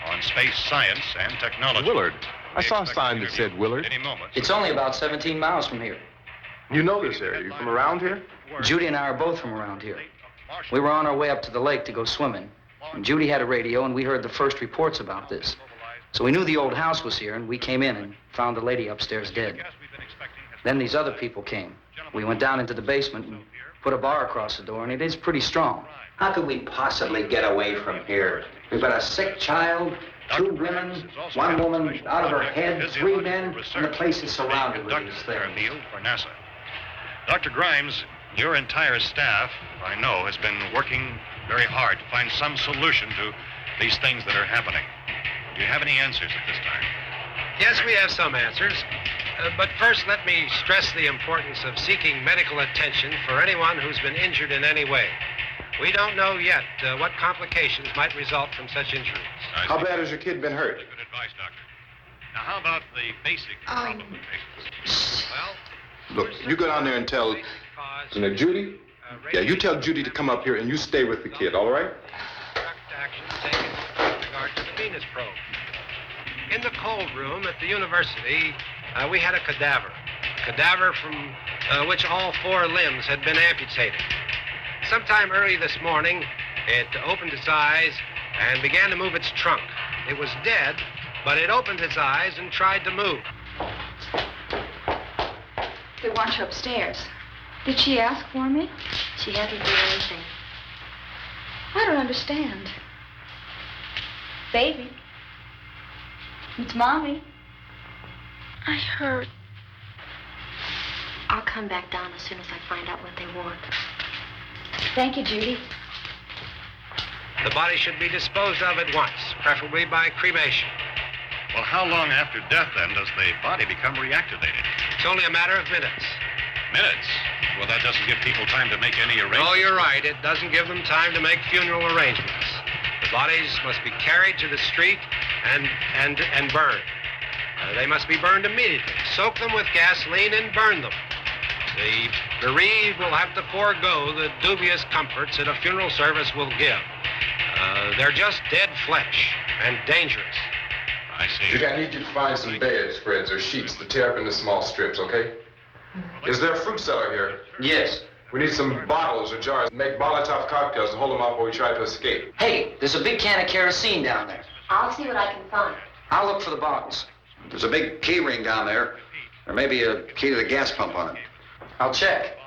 on space science and technology. Willard. I saw a sign that said Willard. Any moment. It's only about 17 miles from here. You know this area. You from around here? Judy and I are both from around here. We were on our way up to the lake to go swimming. And Judy had a radio, and we heard the first reports about this. So we knew the old house was here, and we came in and found the lady upstairs dead. Then these other people came. We went down into the basement and put a bar across the door, and it is pretty strong. How could we possibly get away from here? We've got a sick child, 2 women, 1 woman out of her head, 3 men, and the place is surrounded with these things. For NASA. Dr. Grimes, your entire staff, I know, has been working very hard to find some solution to these things that are happening. Do you have any answers at this time? Yes, we have some answers. But first, let me stress the importance of seeking medical attention for anyone who's been injured in any way. We don't know yet what complications might result from such injuries. How bad has your kid been hurt? Good advice, Doctor. Now, how about the basic problem of patients? Well, Look, you go down there and tell, Judy? Yeah, you tell Judy to come up here and you stay with the kid, all right? direct action taken with regard to the Venus probe. In the cold room at the university, we had a cadaver from which all 4 limbs had been amputated. Sometime early this morning, it opened its eyes and began to move its trunk. It was dead, but it opened its eyes and tried to move. They want you upstairs. Did she ask for me? She hadn't done anything. I don't understand. Baby. It's Mommy. I heard. I'll come back down as soon as I find out what they want. Thank you, Judy. The body should be disposed of at once, preferably by cremation. Well, how long after death, then, does the body become reactivated? It's only a matter of minutes. Minutes? Well, that doesn't give people time to make any arrangements. Oh, you're right. It doesn't give them time to make funeral arrangements. The bodies must be carried to the street and burned. They must be burned immediately. Soak them with gasoline and burn them. The bereaved will have to forego the dubious comforts that a funeral service will give. They're just dead flesh and dangerous. I see. Judy, I need you to find some bedspreads or sheets to tear up into small strips, okay? Is there a fruit cellar here? Yes. We need some bottles or jars. Make Molotov cocktails and hold them up while we try to escape. Hey, there's a big can of kerosene down there. I'll see what I can find. I'll look for the bottles. There's a big key ring down there. There may be a key to the gas pump on it. I'll check.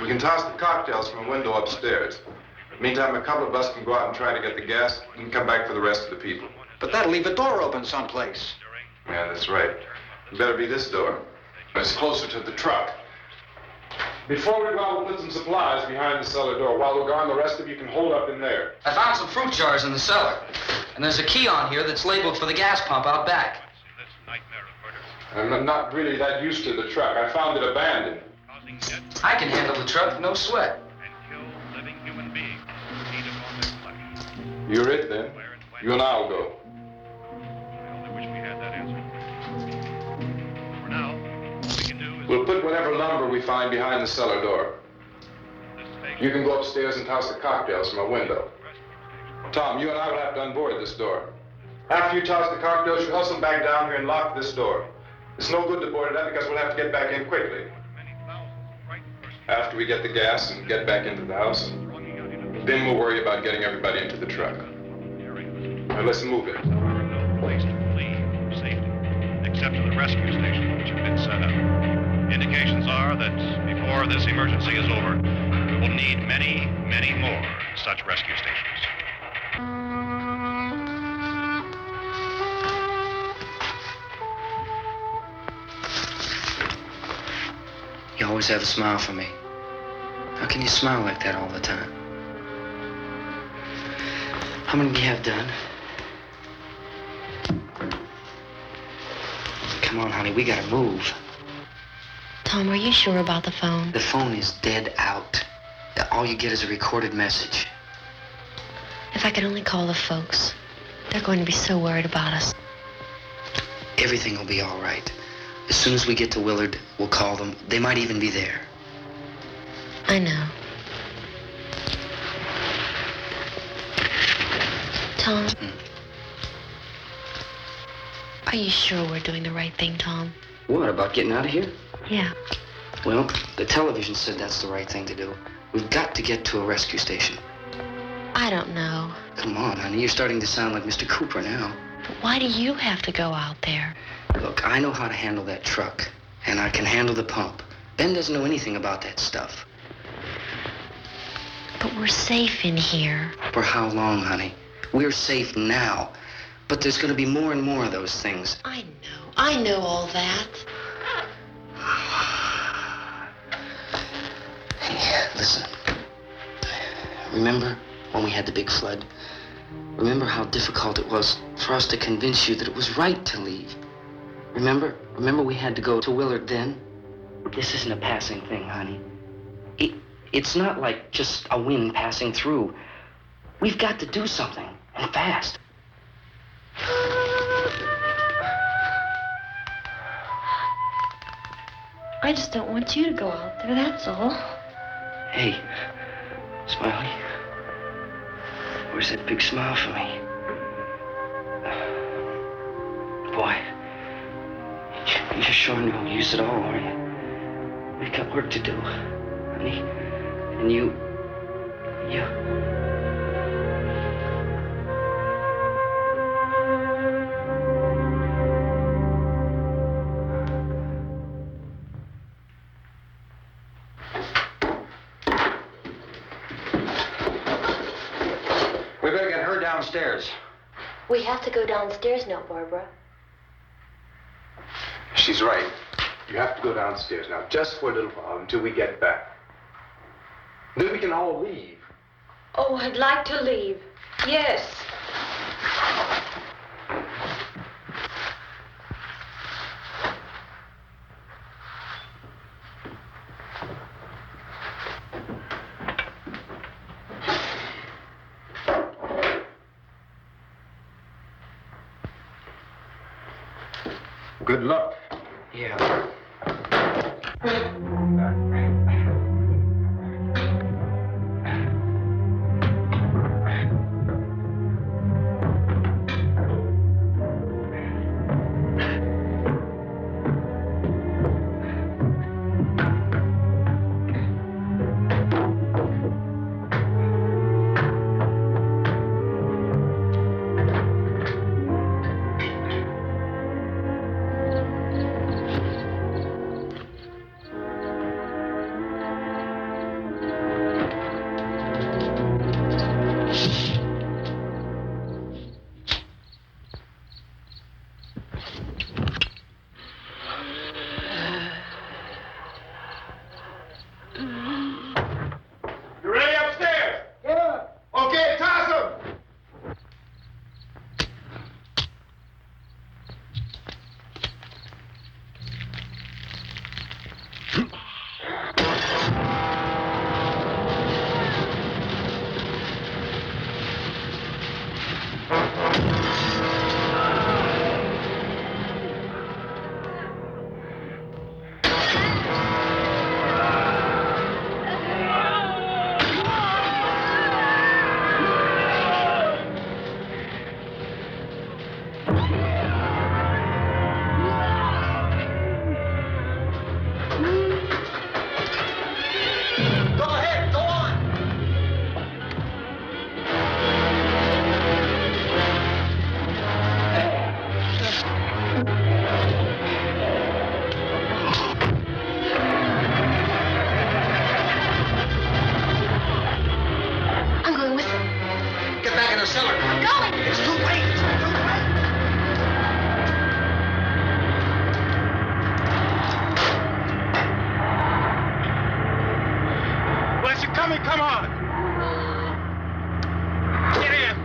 We can toss the cocktails from a window upstairs. Meantime, a couple of us can go out and try to get the gas and come back for the rest of the people. But that'll leave a door open someplace. Yeah, that's right. It better be this door. It's closer to the truck. Before we go out, we'll put some supplies behind the cellar door. While we're gone, the rest of you can hold up in there. I found some fruit jars in the cellar. And there's a key on here that's labeled for the gas pump out back. I'm not really that used to the truck. I found it abandoned. I can handle the truck, no sweat. You're it, then. You and I'll go. We'll put whatever lumber we find behind the cellar door. You can go upstairs and toss the cocktails from a window. Tom, you and I will have to unboard this door. After you toss the cocktails, you hustle back down here and lock this door. It's no good to board it up because we'll have to get back in quickly. After we get the gas and get back into the house, then we'll worry about getting everybody into the truck. Now let's move it. No place to flee for safety, except to the rescue stations which have been set up. Indications are that before this emergency is over, we'll need many, many more such rescue stations. You always have a smile for me. How can you smile like that all the time? How many do you have done? Come on, honey, we gotta move. Tom, are you sure about the phone? The phone is dead out. All you get is a recorded message. If I could only call the folks. They're going to be so worried about us. Everything will be all right. As soon as we get to Willard, we'll call them. They might even be there. I know. Tom? Are you sure we're doing the right thing, Tom? What, about getting out of here? Yeah. Well, the television said that's the right thing to do. We've got to get to a rescue station. I don't know. Come on, honey. You're starting to sound like Mr. Cooper now. But why do you have to go out there? Look, I know how to handle that truck, and I can handle the pump. Ben doesn't know anything about that stuff. But we're safe in here. For how long, honey? We're safe now. But there's going to be more and more of those things. I know all that. Hey, listen. Remember when we had the big flood? Remember how difficult it was for us to convince you that it was right to leave? Remember we had to go to Willard then? This isn't a passing thing, honey. It's not like just a wind passing through. We've got to do something, and fast. I just don't want you to go out there, that's all. Hey, Smiley. Where's that big smile for me? Boy, you're sure no use at all, are you? We've got work to do, honey. And you... We better get her downstairs. We have to go downstairs now, Barbara. She's right. You have to go downstairs now, just for a little while, until we get back. Then we can all leave. Oh, I'd like to leave. Yes. Good luck. Yeah. You ready upstairs? Yeah. Okay, toss 'em. Go ahead, go on. I'm going with them. Get back in the cellar. I'm going. It's too late. It's too late. Well, you're coming, come on. Get in.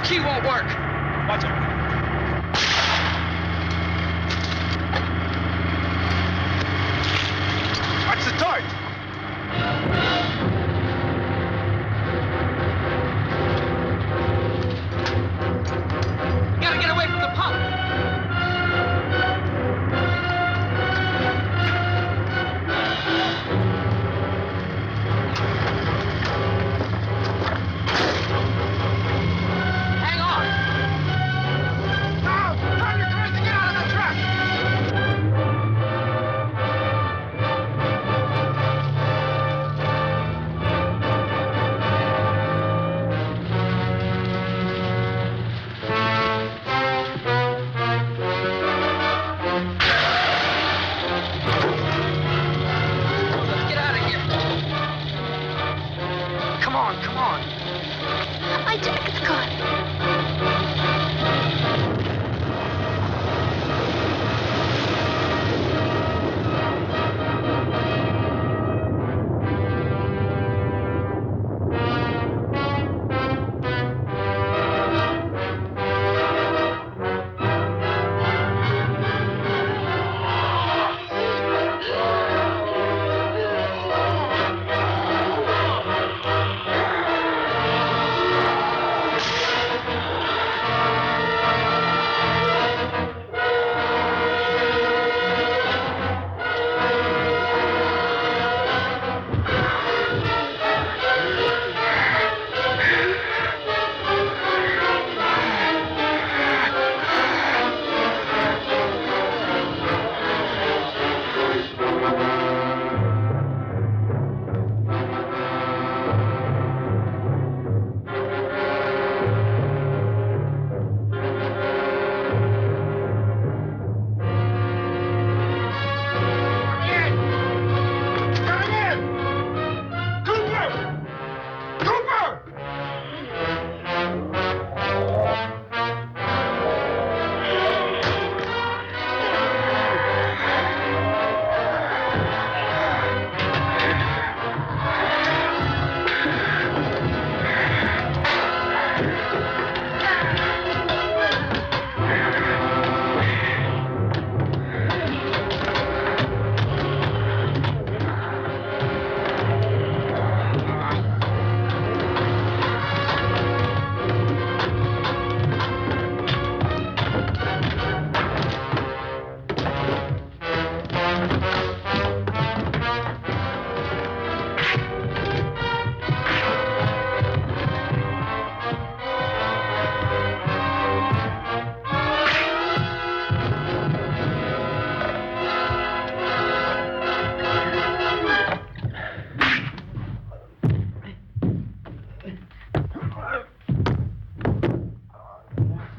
key won't work. What's it? Watch the torch. Gotta get away from the pump. Hang on. Now, turn your cars to get out of the truck. Let's get out of here. Come on, come on. My jacket's caught. Coming in! Cooper! Cooper!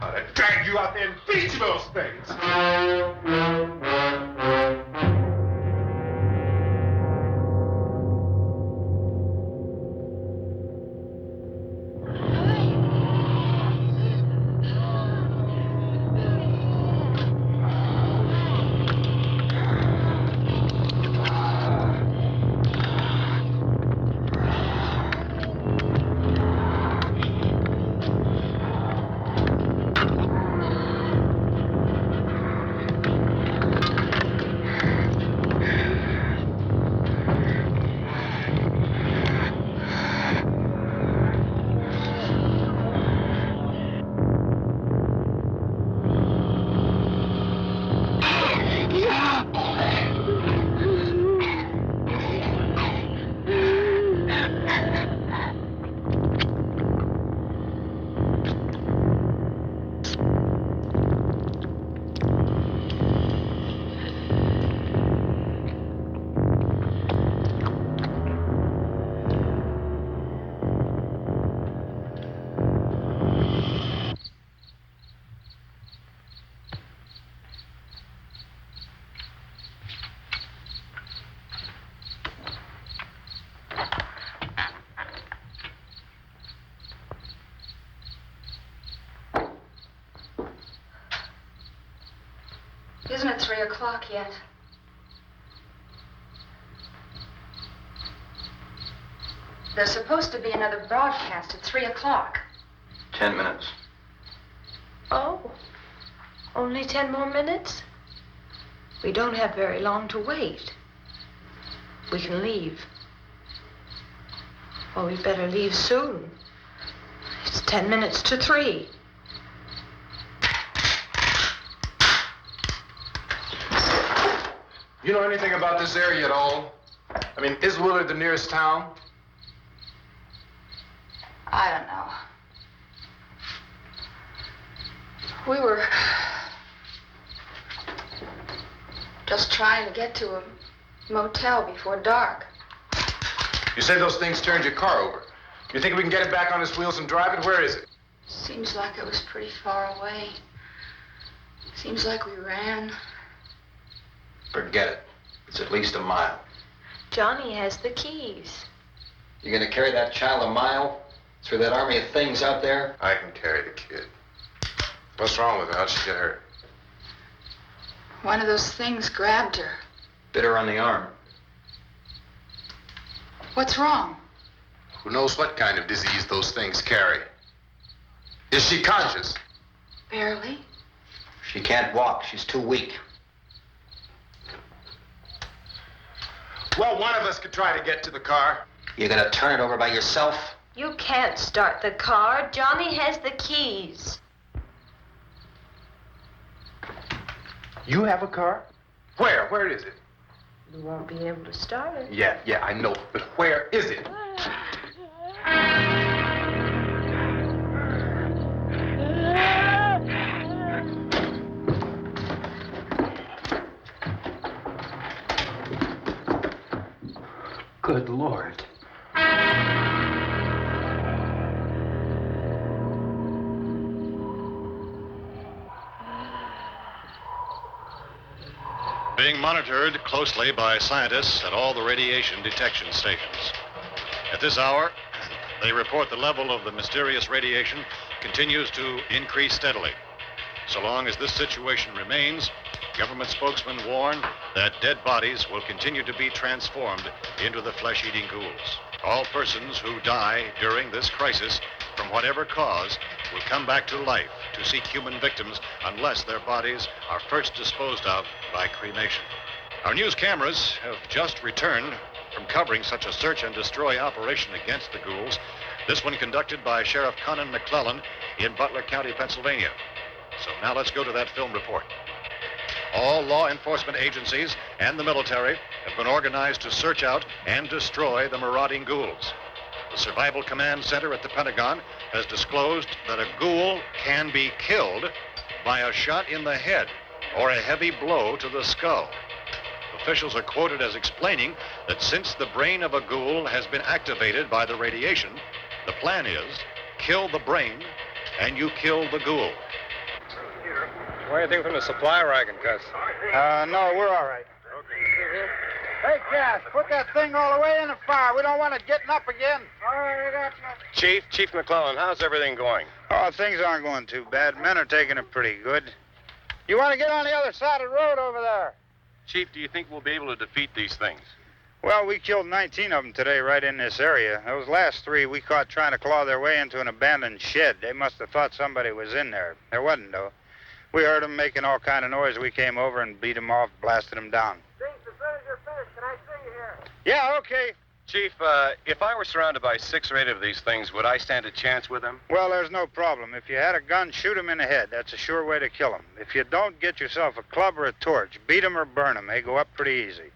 I dragged you out there and feed you those things. Isn't it 3 o'clock yet? There's supposed to be another broadcast at 3 o'clock. 10 minutes. Oh, only 10 more minutes? We don't have very long to wait. We can leave. Well, we'd better leave soon. It's 10 minutes to 3. You know anything about this area at all? I mean, is Willard the nearest town? I don't know. We were just trying to get to a motel before dark. You say those things turned your car over. You think we can get it back on its wheels and drive it? Where is it? Seems like it was pretty far away. Seems like we ran. Forget it. It's at least a mile. Johnny has the keys. You gonna carry that child a mile through that army of things out there? I can carry the kid. What's wrong with her? How'd she get hurt? One of those things grabbed her. Bit her on the arm. What's wrong? Who knows what kind of disease those things carry? Is she conscious? Barely. She can't walk. She's too weak. Well, one of us could try to get to the car. You gonna turn it over by yourself? You can't start the car. Johnny has the keys. You have a car? Where? Where is it? You won't be able to start it. Yeah, I know. But where is it? Good Lord. Being monitored closely by scientists at all the radiation detection stations. At this hour, they report the level of the mysterious radiation continues to increase steadily. So long as this situation remains, government spokesmen warn that dead bodies will continue to be transformed into the flesh-eating ghouls. All persons who die during this crisis, from whatever cause, will come back to life to seek human victims unless their bodies are first disposed of by cremation. Our news cameras have just returned from covering such a search and destroy operation against the ghouls, this one conducted by Sheriff Conan McClellan in Butler County, Pennsylvania. So now let's go to that film report. All law enforcement agencies and the military have been organized to search out and destroy the marauding ghouls. The Survival Command Center at the Pentagon has disclosed that a ghoul can be killed by a shot in the head or a heavy blow to the skull. Officials are quoted as explaining that since the brain of a ghoul has been activated by the radiation, the plan is kill the brain and you kill the ghoul. Anything from the supply wagon, Gus? No, we're all right. Hey, Cass, put that thing all the way in the fire. We don't want it getting up again. All right, I got you. Chief McClellan, how's everything going? Oh, things aren't going too bad. Men are taking it pretty good. You want to get on the other side of the road over there? Chief, do you think we'll be able to defeat these things? Well, we killed 19 of them today right in this area. Those last 3 we caught trying to claw their way into an abandoned shed. They must have thought somebody was in there. There wasn't, though. We heard them making all kind of noise. We came over and beat them off, blasted them down. James, as soon as you're finished, can I see you here? Yeah, okay. Chief, if I were surrounded by 6 or 8 of these things, would I stand a chance with them? Well, there's no problem. If you had a gun, shoot them in the head. That's a sure way to kill them. If you don't, get yourself a club or a torch. Beat them or burn them. They go up pretty easy.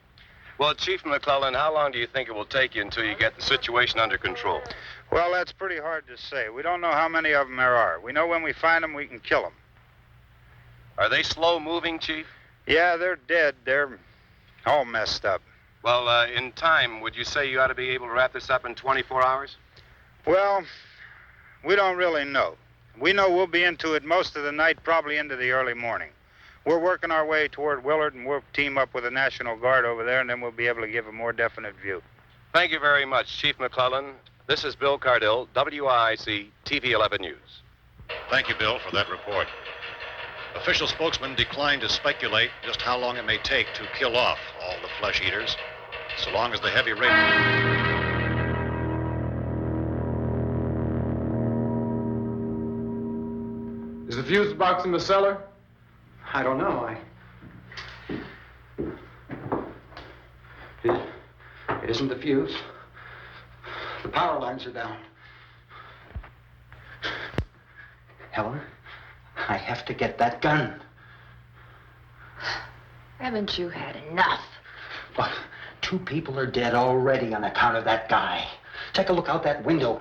Well, Chief McClellan, how long do you think it will take you until you get the situation under control? Well, that's pretty hard to say. We don't know how many of them there are. We know when we find them, we can kill them. Are they slow-moving, Chief? Yeah, they're dead. They're all messed up. Well, in time, would you say you ought to be able to wrap this up in 24 hours? Well, we don't really know. We know we'll be into it most of the night, probably into the early morning. We're working our way toward Willard, and we'll team up with the National Guard over there, and then we'll be able to give a more definite view. Thank you very much, Chief McClellan. This is Bill Cardill, WIC TV 11 News. Thank you, Bill, for that report. Official spokesmen declined to speculate just how long it may take to kill off all the flesh eaters, so long as the heavy rain... Is the the fuse box in the cellar? I don't know. It isn't the fuse. The power lines are down. Helen, I have to get that gun. Haven't you had enough? But 2 people are dead already on account of that guy. Take a look out that window.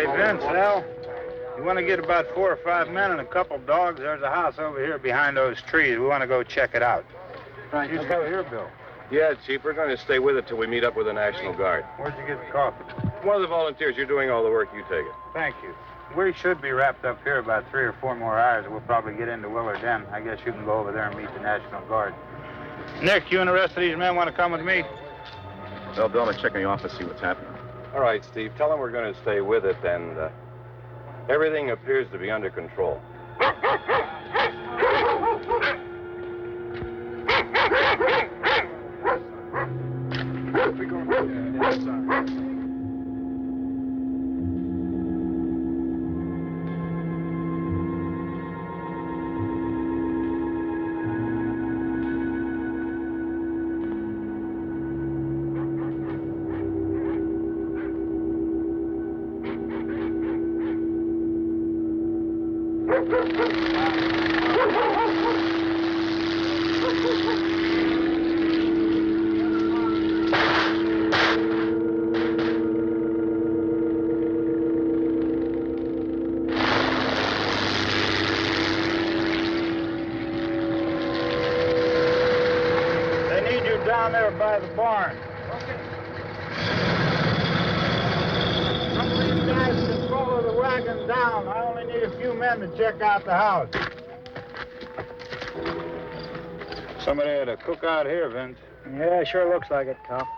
Hey, Vince, Al, you want to get about 4 or 5 men and a couple dogs? There's a house over here behind those trees. We want to go check it out. Right. You go here, Bill. Yeah, Chief, we're going to stay with it till we meet up with the National Guard. Where'd you get the coffee? One of the volunteers, you're doing all the work, you take it. Thank you. We should be wrapped up here about 3 or 4 more hours. We'll probably get into Willard then. I guess you can go over there and meet the National Guard. Nick, you and the rest of these men want to come with me? Well, Bill, I'm checking the office, see what's happening. All right, Steve, tell them we're going to stay with it, and everything appears to be under control. They need you down there by the barn. Some of these guys can follow the wagon down. I only need a few men to check out the house. Somebody had a cook out here, Vince. Yeah, sure looks like it, Cop.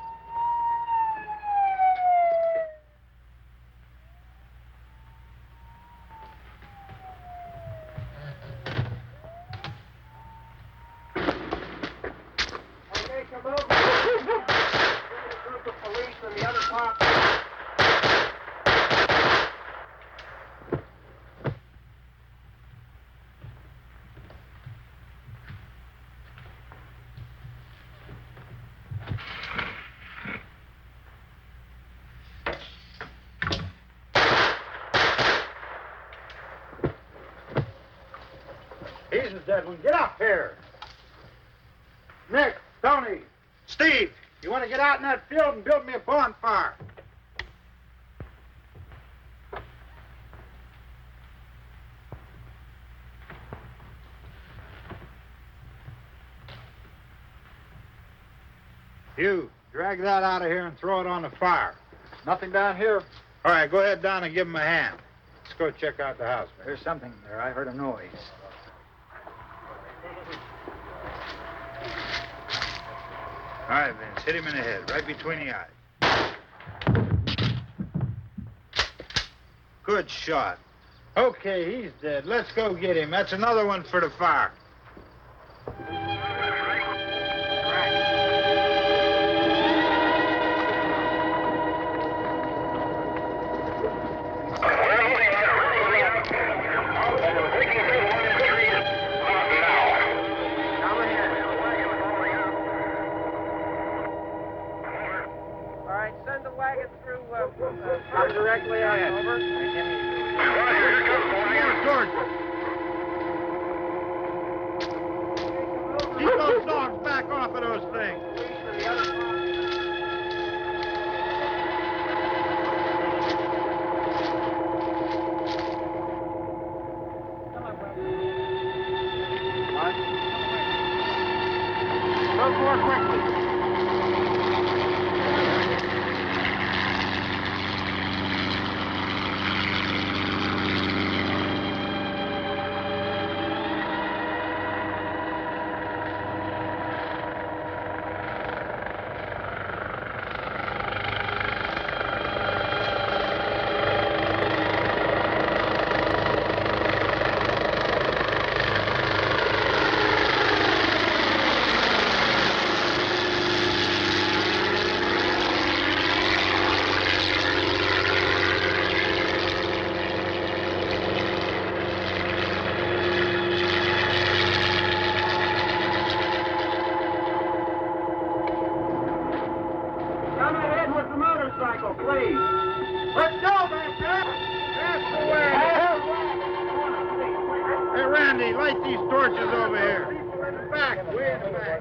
Okay, come over. Get a group of police and the other cops. He's the dead one. Get up here. Nick, Tony, Steve, you want to get out in that field and build me a bonfire? You, drag that out of here and throw it on the fire. Nothing down here. All right, go ahead down and give him a hand. Let's go check out the house. There's something there. I heard a noise. All right, Vince, hit him in the head, right between the eyes. Good shot. Okay, he's dead. Let's go get him. That's another one for the fire. All right, send the wagon through directly out. Over. Keep those dogs back off of those things. Move more quickly. Come ahead with the motorcycle, please. Let's go, back there. That's the way. Hey, Randy, light these torches over here. People in the back, way in the back.